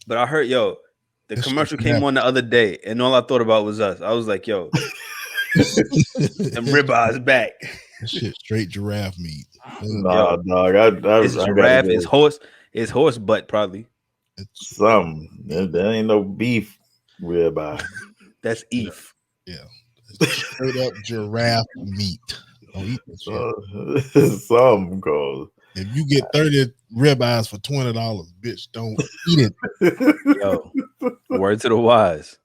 But I heard, the commercial came on the other day, and all I thought about was us. I was like, yo, them ribeyes back. That shit straight giraffe meat. Nah, dog. It's giraffe. It's horse. It's horse butt probably. It's something. There ain't no beef ribeye. That's Eve. Yeah. It's straight up giraffe meat. Don't eat that shit. Something called. If you get 30 ribeyes for $20, bitch, don't eat it. Yo, word to the wise.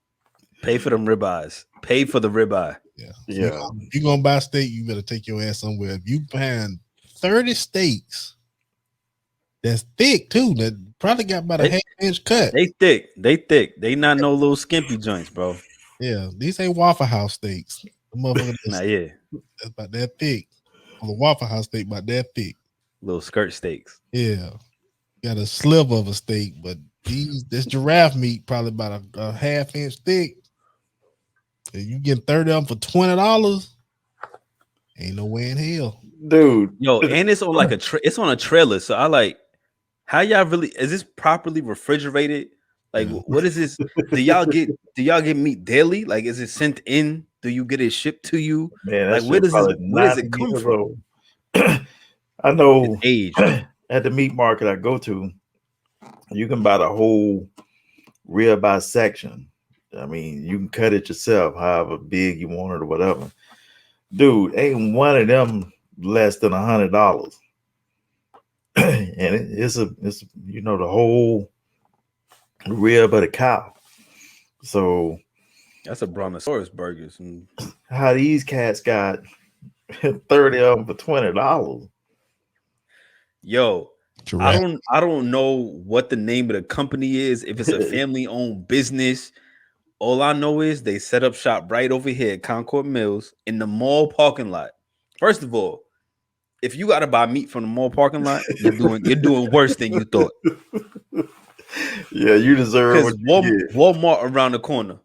Pay for them ribeyes. Pay for the ribeye. Yeah. If you're gonna buy steak, you better take your ass somewhere. If you buying 30 steaks, that's thick too. That probably got about a half-inch cut. They thick. They not no little skimpy joints, bro. Yeah, these ain't Waffle House steaks. The motherfucker that's about that thick. On the Waffle House steak, about that thick. Little skirt steaks. Yeah, got a sliver of a steak, but this giraffe meat probably about a half-inch thick. If you get 30 of them for $20, ain't no way in hell, dude. Yo, and it's on like it's on a trailer. So I like, how y'all really is this properly refrigerated? Like, what is this? Do y'all get meat daily? Like, is it sent in? Do you get it shipped to you? Man, like, where does it come from? I know age at the meat market I go to, you can buy the whole ribeye section. I mean, you can cut it yourself, however big you want it or whatever. Dude, ain't one of them less than $100. And it's the whole rib of the cow. So that's a brontosaurus burgers. How these cats got 30 of them for $20? Yo, giraffe. I don't know what the name of the company is. If it's a family-owned business. All I know is they set up shop right over here at Concord Mills in the mall parking lot. First of all, if you gotta buy meat from the mall parking lot, you're doing worse than you thought. Yeah, you deserve what Walmart around the corner.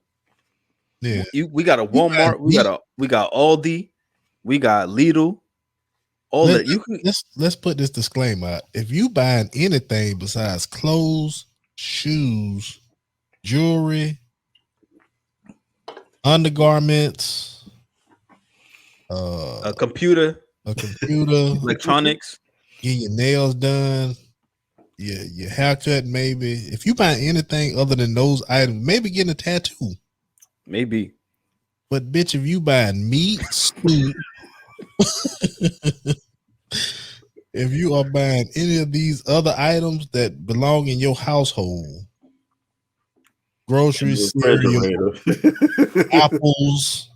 Yeah, we got a Walmart, we got Aldi, we got Lidl. all that you can. Let's put this disclaimer out. If you buying anything besides clothes, shoes, jewelry, undergarments, a computer, electronics, get your nails done, your haircut, maybe. If you buy anything other than those items, maybe getting a tattoo. Maybe. But bitch, if you buying meat, Swoop, if you are buying any of these other items that belong in your household, groceries, cereal, apples,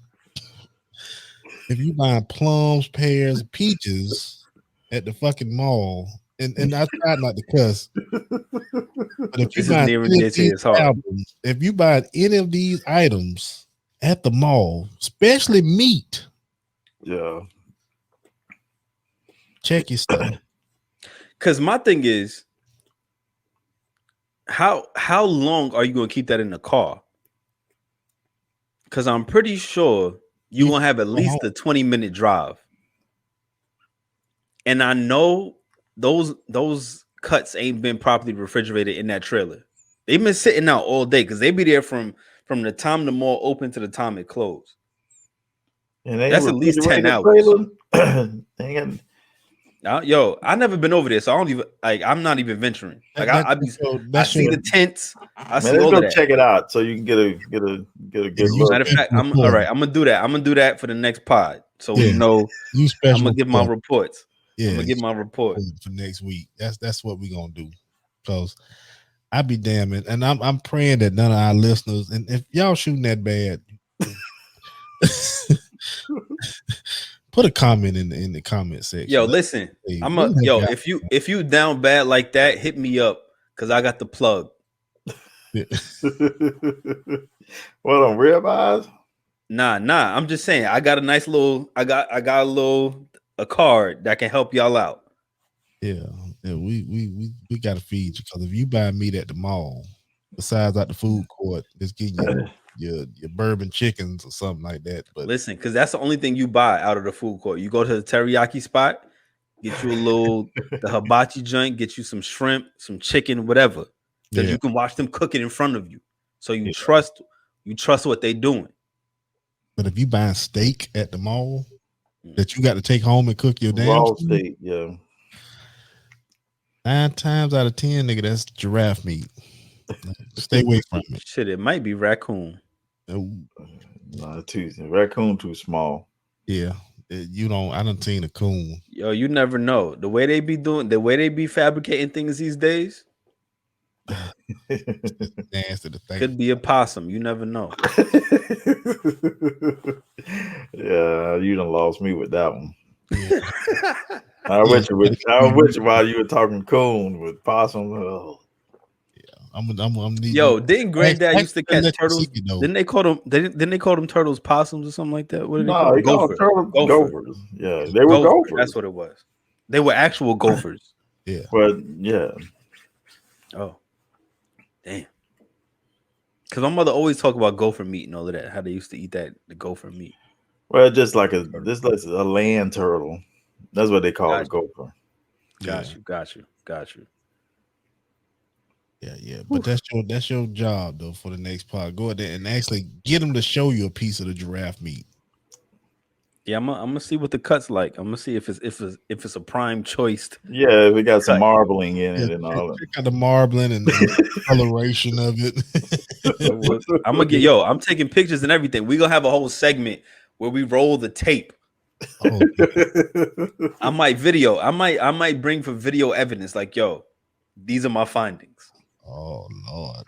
if you buying plums, pears, peaches at the fucking mall, and I try not to cuss, but if you buy if you buy any of these items at the mall, especially meat, check your stuff. Because my thing is, how long are you gonna keep that in the car? Because I'm pretty sure you're gonna have at least a 20-minute drive. And I know those cuts ain't been properly refrigerated in that trailer. They've been sitting out all day because they be there from the time the mall open to the time it closed. And that's at least 10 hours. Yo, I never been over there, so I don't even I'm not even venturing. Like I see the tents. I see all of that. Check it out so you can get a good look. Matter of fact, I'm all right. I'm gonna do that. I'm gonna do that for the next pod, so we know. I'm gonna give my reports. Yeah, I'm gonna give my report for next week. That's what we're gonna do. Because I be damn it, and I'm praying that none of our listeners, and if y'all shooting that bad, put a comment in the comment section. Yo, listen, if you down bad like that, hit me up because I got the plug. Yeah. What, on ribeyes? Nah. I'm just saying I got a nice little. I got a card that can help y'all out. Yeah, we got to feed you because if you buy meat at the mall, besides at the food court, just get your bourbon chickens or something like that. But listen, because that's the only thing you buy out of the food court. You go to the teriyaki spot, get you the hibachi joint, get you some shrimp, some chicken, whatever. Because you can watch them cook it in front of you, so you trust what they doing. But if you buy steak at the mall that you got to take home and cook your damn steak, 9 times out of 10, nigga, that's giraffe meat. Stay away from it. Shit, it might be raccoon. No, raccoon too small. Yeah, I done seen a coon. Yo, you never know the way they be fabricating things these days. Nasty to think. Could be a possum. You never know. Yeah, you done lost me with that one. Yeah. I wish while you were talking coon with possum. Oh. I'm Yo, didn't granddad used to catch turtles? Didn't they call them turtles possums or something like that? What did they call them? Gophers. Yeah, they were gophers. That's what it was. They were actual gophers. Yeah. But yeah. Oh. Damn. Because my mother always talk about gopher meat and all of that. How they used to eat the gopher meat. Well, just like a land turtle. That's what they call a gopher. Got you. Yeah. But that's your job though for the next part. Go ahead there and actually get them to show you a piece of the giraffe meat. Yeah, I'm gonna see what the cut's like. I'm gonna see if it's a prime choice. Yeah, we got some marbling in it and all. Check out the marbling and the coloration of it. I'm taking pictures and everything. We're gonna have a whole segment where we roll the tape. Oh, I might bring for video evidence, like, yo, these are my findings. Oh Lord,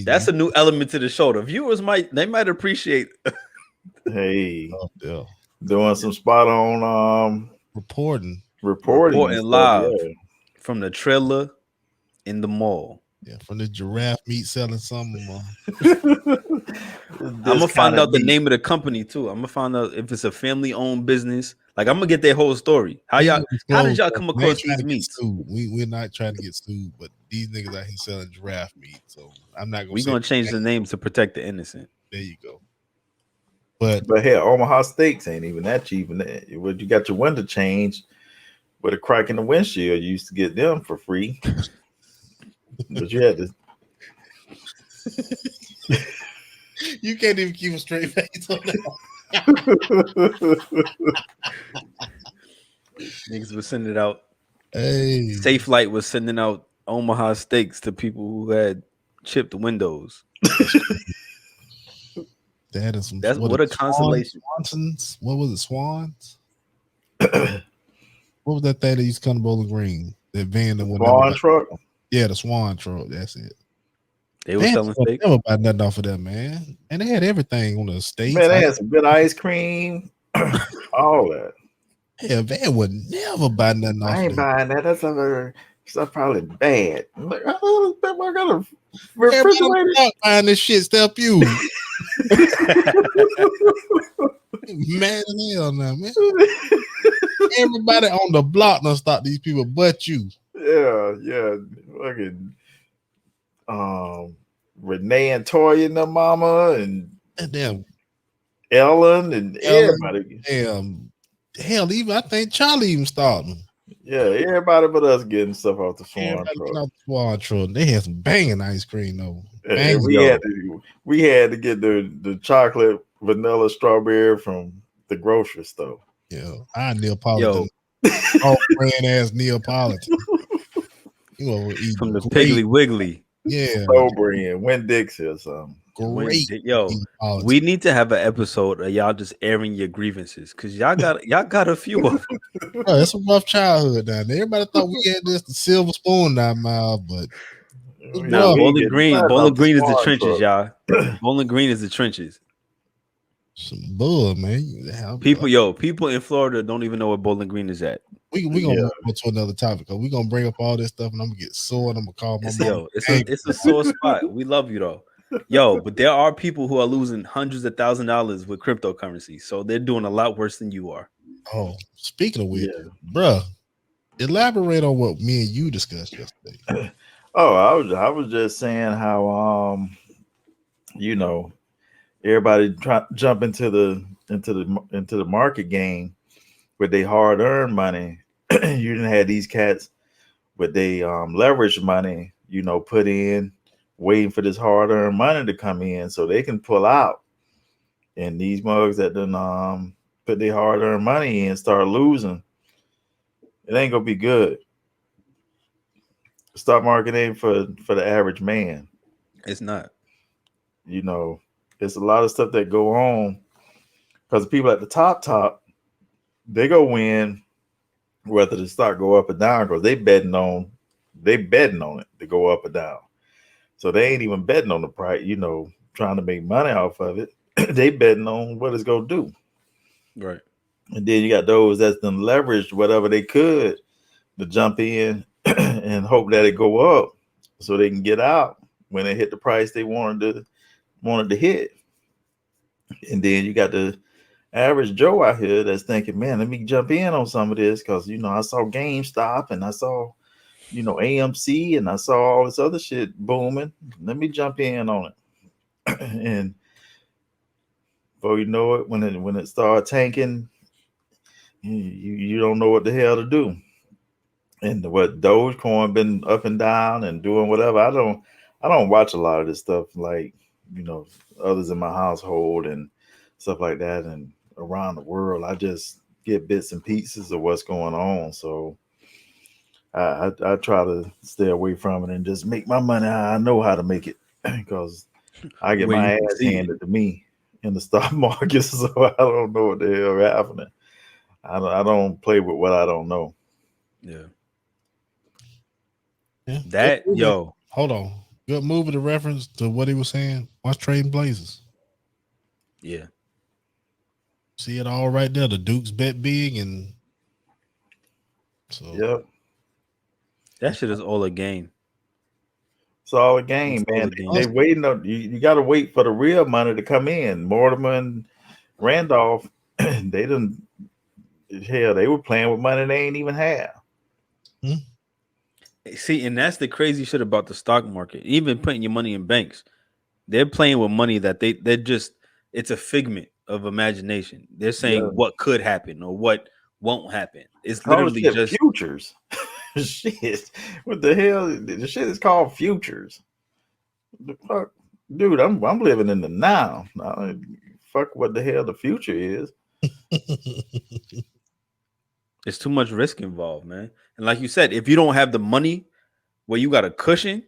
that's a new element to the show. The viewers might appreciate. Hey, doing some spot on reporting live from the trailer in the mall. Yeah, from the giraffe meat selling something. I'm gonna find out the name of the company too. I'm gonna find out if it's a family-owned business. Like, I'm gonna get their whole story. How did y'all come across these meats? We're not trying to get sued, but these niggas out here selling giraffe meat. So I'm not gonna. We're gonna change the name to protect the innocent. There you go. But hey, Omaha steaks ain't even that cheap. And you got your window changed with a crack in the windshield. You used to get them for free, but you had to. You can't even keep a straight face on that. Niggas was sending out. Hey, Safe Light was sending out Omaha steaks to people who had chipped windows. that is some. That's what a consolation. Swansons. What was it? Swans. What was that thing that used to come to Bowling Green? That van that went. Swan truck. Yeah, the Swan truck. That's it. They were selling steak. Never buy nothing off of that, man. And they had everything on the stage. Man, they had some good ice cream, all that. Yeah, Van would never buy nothing off. I ain't buying that. That's stuff probably bad. I'm like, oh, I got a refrigerator. Buying this shit to help you. Man, hell no, man. Everybody on the block done stop these people but you. Yeah. Fucking Renee and Toya and their mama and damn Ellen and everybody. Damn. Hell, even I think Charlie even started. Yeah, everybody but us getting stuff off the Swan truck. They had some banging ice cream though. We had to get the chocolate vanilla strawberry from the grocery store. Yeah, Neapolitan. Oh, brand ass Neapolitan. You know, from the Piggly Wiggly. Yeah, Soul brand, Win Dixie or something. Great. Yo, we need to have an episode of y'all just airing your grievances because y'all got a few of them. Bro, it's a rough childhood down there. Everybody thought we had the silver spoon down mile, but Bowling Green is the trenches, y'all. Bowling Green is the trenches. Some bull, man. People in Florida don't even know where Bowling Green is at. We gonna go to another topic because we're gonna bring up all this stuff and I'm gonna get sore and I'm gonna call my mom. It's a sore spot. We love you though. But there are people who are losing hundreds of $1,000s with cryptocurrency, so they're doing a lot worse than you are. Oh, speaking of which, bruh, elaborate on what me and you discussed yesterday. I was just saying how everybody jump into the market game with their hard-earned money. You didn't have these cats with they leverage money, put in, waiting for this hard-earned money to come in so they can pull out. And these mugs that done put their hard-earned money in start losing, it ain't gonna be good. Stock market ain't for the average man. It's not. It's a lot of stuff that go on because the people at the top, they go win whether the stock go up or down because they betting on it to go up or down. So they ain't even betting on the price, trying to make money off of it. They betting on what it's gonna do. Right. And then you got those that's done leveraged whatever they could to jump in and hope that it go up so they can get out when they hit the price they wanted to hit. And then you got the average Joe out here that's thinking, man, let me jump in on some of this because I saw GameStop and I saw AMC and I saw all this other shit booming. Let me jump in on it. And before you know it, when it started tanking, you don't know what the hell to do. And what Dogecoin been up and down and doing whatever. I don't watch a lot of this stuff like others in my household and stuff like that and around the world. I just get bits and pieces of what's going on. So I try to stay away from it and just make my money how I know how to make it because I get my ass handed to me in the stock market. So I don't know what the hell happening. I don't play with what I don't know. Yeah. Hold on. Good move with the reference to what he was saying. Watch Trading Places. Yeah. See it all right there. The Dukes bet big and so yep. That shit is all a game. It's all a game, man. They waiting on you gotta wait for the real money to come in. Mortimer and Randolph, they were playing with money they ain't even have. See, and that's the crazy shit about the stock market. Even putting your money in banks, they're playing with money that it's a figment of imagination. They're saying what could happen or what won't happen. It's Call literally shit just futures. Shit, what the hell? The shit is called futures. The fuck, dude, I'm living in the now. Fuck what the hell the future is. it's too much risk involved, man. And like you said, if you don't have the money where you got a cushion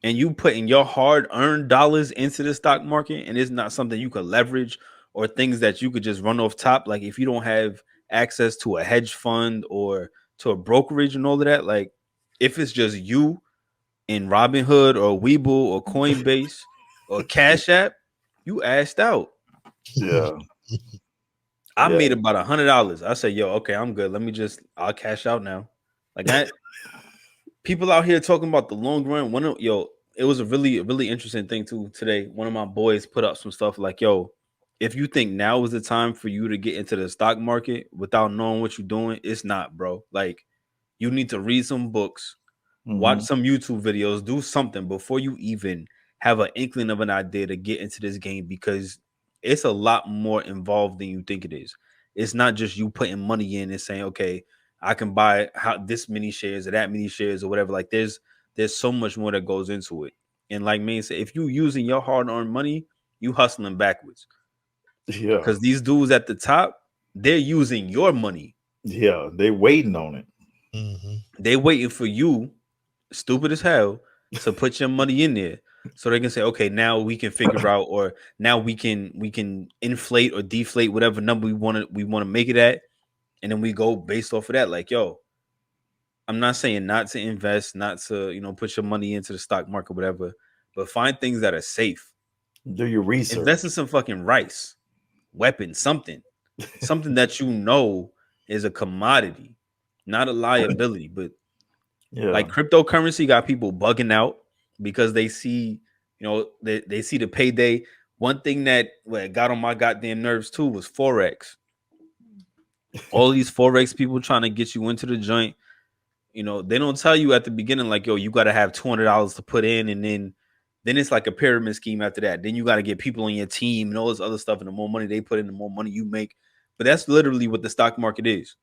and you putting your hard-earned dollars into the stock market and it's not something you could leverage or things that you could just run off top, like if you don't have access to a hedge fund or to a brokerage and all of that, like if it's just you in Robinhood or Webull or Coinbase or Cash App, you assed out. Yeah. I made about $100. I said, yo, okay, I'm good. I'll cash out now. Like people out here talking about the long run. It was a really interesting thing too today. One of my boys put up some stuff like, yo, if you think now is the time for you to get into the stock market without knowing what you're doing, it's not, bro. Like you need to read some books, watch some YouTube videos, do something before you even have an inkling of an idea to get into this game, because it's a lot more involved than you think it is. It's not just you putting money in and saying, okay, I can buy this many shares or that many shares or whatever. Like there's so much more that goes into it. And like me said, if you using your hard-earned money, you hustling backwards. Yeah. Because these dudes at the top, they're using your money. Yeah, they waiting on it. They waiting for you, stupid as hell, to put your money in there. So they can say, okay, now we can figure out, or now we can inflate or deflate whatever number we want to make it at. And then we go based off of that. Like, yo, I'm not saying not to invest, not to, put your money into the stock market, whatever, but find things that are safe. Do your research. Invest in some fucking rice, weapons, something that is a commodity, not a liability. But like cryptocurrency got people bugging out because they see, they see the payday. One thing that got on my goddamn nerves too was Forex. All these Forex people trying to get you into the joint. They don't tell you at the beginning, like, yo, you got to have $200 to put in. And then it's like a pyramid scheme after that. Then you got to get people on your team and all this other stuff. And the more money they put in, the more money you make. But that's literally what the stock market is.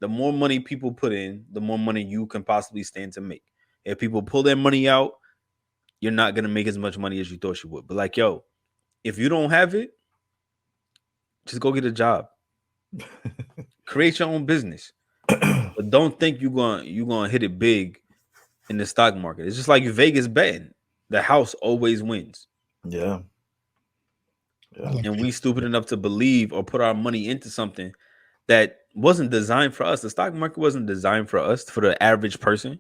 The more money people put in, the more money you can possibly stand to make. If people pull their money out, you're not going to make as much money as you thought you would. But like, yo, if you don't have it, just go get a job. Create your own business. But don't think you're gonna hit it big in the stock market. It's just like Vegas betting. The house always wins. Yeah. And we stupid enough to believe or put our money into something that wasn't designed for us. The stock market wasn't designed for us, for the average person.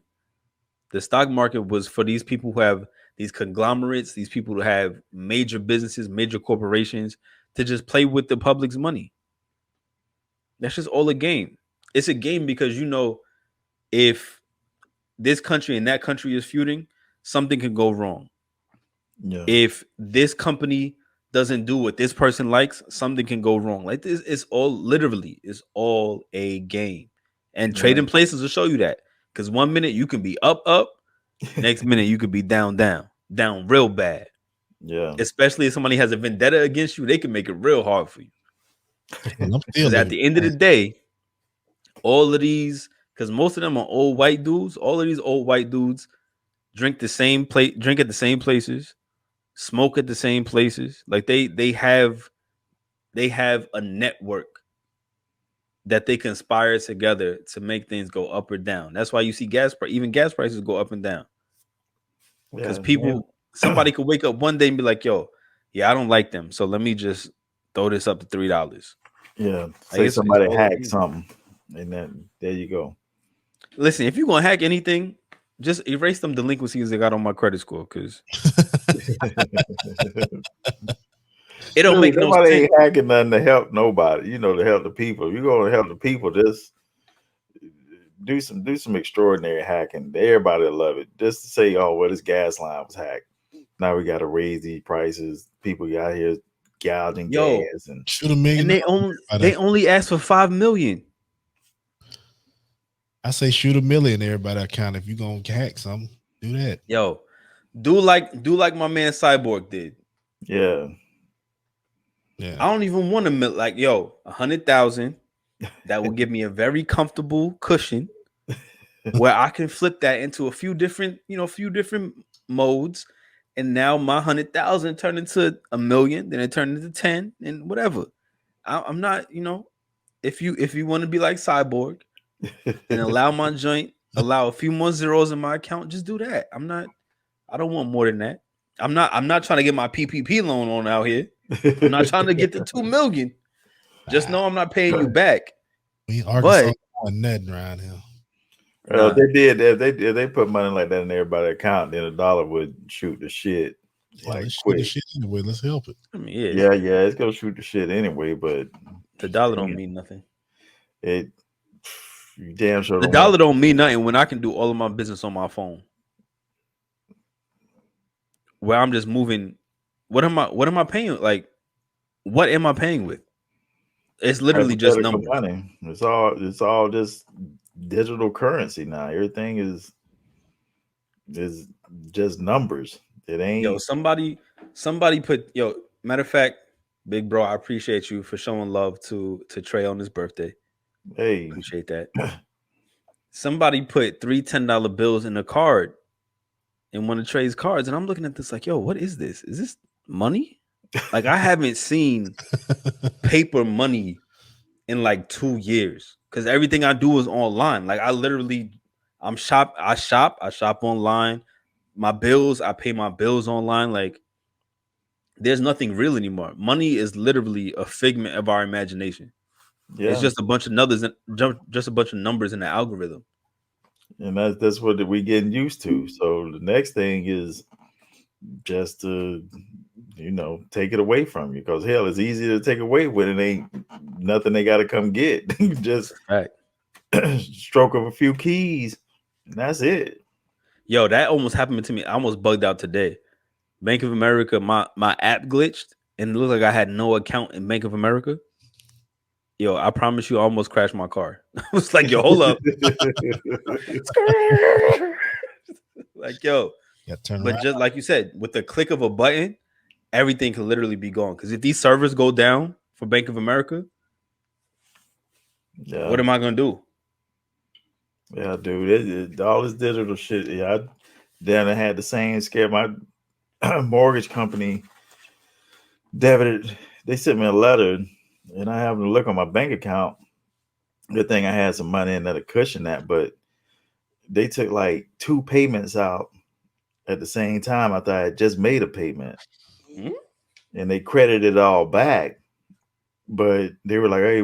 The stock market was for these people who have these conglomerates, these people who have major businesses, major corporations, to just play with the public's money. That's just all a game. It's a game because if this country and that country is feuding, something can go wrong. Yeah. If this company doesn't do what this person likes, something can go wrong. Like this, it's all a game. And trading places will show you that. Because 1 minute you can be up, next minute you could be down real bad. Yeah. Especially if somebody has a vendetta against you, they can make it real hard for you. Because at the end of the day, all of these, because most of them are old white dudes, all of these old white dudes drink at the same places, smoke at the same places. Like they have a network that they conspire together to make things go up or down. That's why you see gas prices go up and down. Because somebody could wake up one day and be like, yo, yeah, I don't like them, so let me just throw this up to $3. Yeah. Say somebody hacked something. And then there you go. Listen, if you're gonna hack anything, just erase them delinquencies they got on my credit score, because it don't make no sense. Ain't hacking nothing to help nobody, to help the people. If you're gonna help the people, just do some extraordinary hacking. Everybody will love it. Just to say, oh, well, this gas line was hacked. Now we gotta raise these prices. People out here gouging gas and shoot $1 million. And they only asked for $5 million. I say shoot $1 million everybody account. If you're gonna hack something, do that. Yo, do like my man Cyborg did. Yeah. I don't even want $1 million. Like, yo, 100,000. that will give me a very comfortable cushion where I can flip that into a few different modes. And now my 100,000 turned into a million, then it turned into 10 and whatever. I'm not, if you want to be like Cyborg and allow a few more zeros in my account, just do that. I don't want more than that. I'm not trying to get my PPP loan on out here. I'm not trying to get the 2 million. Just know I'm not paying you back. We Arkansas on nothing around here. If they did, if they put money like that in everybody's account, then $1 would shoot the shit. Yeah, let's shoot the shit anyway. Let's help it. I mean, yeah, it's gonna shoot the shit anyway. But the dollar don't mean nothing. You damn sure the dollar don't mean nothing when I can do all of my business on my phone. Where I'm just moving. What am I paying? Like, what am I paying with? It's literally just numbers. Money. It's all just digital currency now. Everything is just numbers. It ain't. Somebody put matter of fact, big bro, I appreciate you for showing love to Trey on his birthday. Hey, appreciate that. Somebody put 3 $10 bills in a card in one of Trey's cards, and I'm looking at this like, yo, what is this? Is this money? Like, I haven't seen paper money in like 2 years because everything I do is online. Like, I shop online. My bills, I pay my bills online. Like, there's nothing real anymore. Money is literally a figment of our imagination. Yeah. It's just a bunch of numbers in the algorithm. And that's what we getting used to. So the next thing is just to, take it away from you. Because hell, it's easy to take away when it ain't nothing they got to come get. Just stroke of a few keys, and that's it. Yo, that almost happened to me. I almost bugged out today. Bank of America, my app glitched, and it looked like I had no account in Bank of America. Yo, I promise you, I almost crashed my car. I was like, yo, hold up. Like, yo. But just like you said, with the click of a button, everything can literally be gone. Because if these servers go down for Bank of America, what am I going to do? Yeah, dude. All this digital shit. Yeah, I had the same scare. My mortgage company debited. They sent me a letter. And I happened to look on my bank account. Good thing I had some money in there to cushion that, but they took like 2 payments out at the same time. I thought I had just made a payment. Mm-hmm. And they credited it all back. But they were like, hey,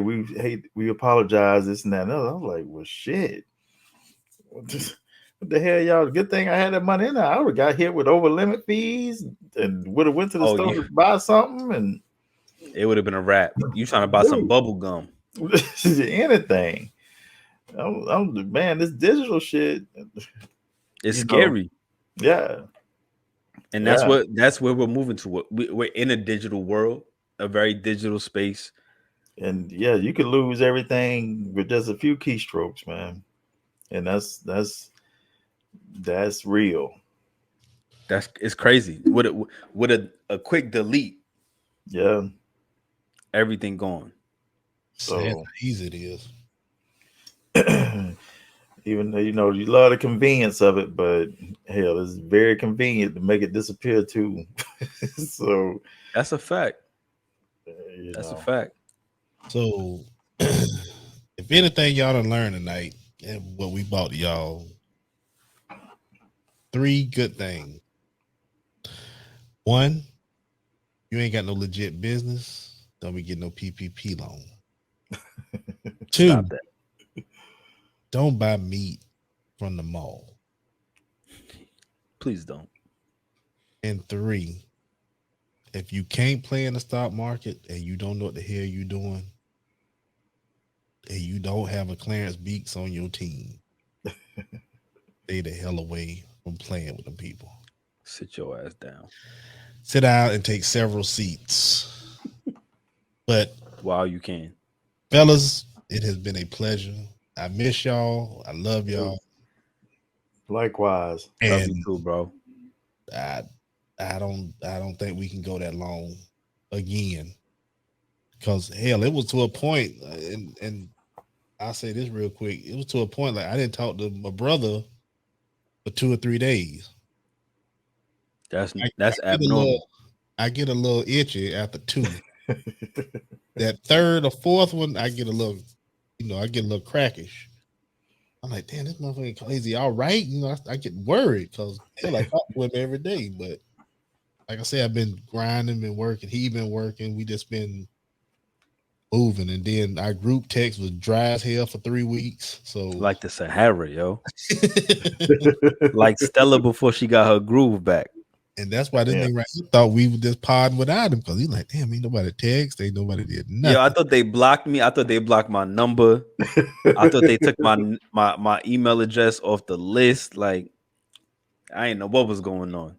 we apologize, this and that and other. I was like, well, shit. What the hell, y'all? Good thing I had that money in there. I would have got hit with over limit fees and would have went to the store to buy something, and it would have been a wrap. You trying to buy some bubble gum? Anything? Man, this digital shit. It's scary. Yeah, and that's where we're moving to. We're in a digital world, a very digital space, and you could lose everything with just a few keystrokes, man. And that's real. It's crazy. With a quick delete. Yeah. Everything gone. So how easy it is. Even though you love the convenience of it, but hell, it's very convenient to make it disappear too. So that's a fact. That's a fact. So if anything y'all done learned tonight and what we bought to y'all, 3 good things. 1, you ain't got no legit business. Don't be getting no PPP loan. 2, don't buy meat from the mall. Please don't. And 3, if you can't play in the stock market and you don't know what the hell you're doing, and you don't have a Clarence Beeks on your team, stay the hell away from playing with them people. Sit your ass down. Sit down and take several seats. But while you can, fellas, it has been a pleasure. I miss y'all. I love y'all. Likewise. And love you too, bro. I don't think we can go that long again. Because hell, it was to a point, and I'll say this real quick. It was to a point like I didn't talk to my brother for 2 or 3 days. That's abnormal. I get a little itchy after 2. That 3rd or 4th one, I get a little, I get a little crackish. I'm like, damn, this motherfucker is he all right? I get worried because I feel like I talk to him every day. But like I said, I've been grinding, been working. He been working. We just been moving. And then our group text was dry as hell for 3 weeks. So like the Sahara, yo. Like Stella before she got her groove back. And that's why this nigga right here thought we would just pod without him because he's like, damn, ain't nobody text, ain't nobody did nothing. Yo, I thought they blocked me. I thought they blocked my number. I thought they took my email address off the list. Like, I ain't know what was going on.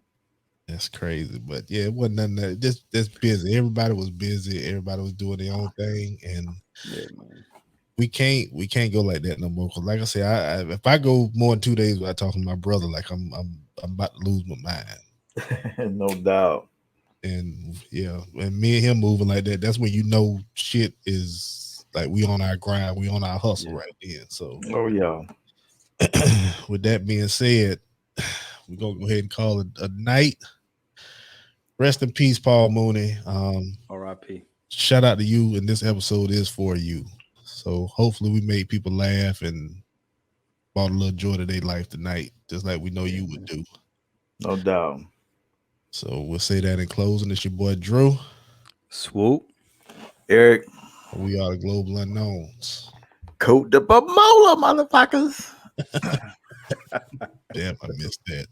That's crazy, but yeah, it wasn't nothing. That just busy. Everybody was busy. Everybody was doing their own thing, and we can't go like that no more. Cause like I said, if I go more than 2 days without talking to my brother, like I'm about to lose my mind. No doubt. And yeah, and me and him moving like that, that's when shit is like we on our grind, we on our hustle right then. So with that being said, we're gonna go ahead and call it a night. Rest in peace, Paul Mooney. R.I.P. Shout out to you, and this episode is for you. So hopefully we made people laugh and brought a little joy to their life tonight, just like we know you would do. No doubt. So we'll say that in closing. It's your boy Drew. Swoop. Eric. We are the Global Unknowns. Coat the Bamola, motherfuckers. Damn, I missed that.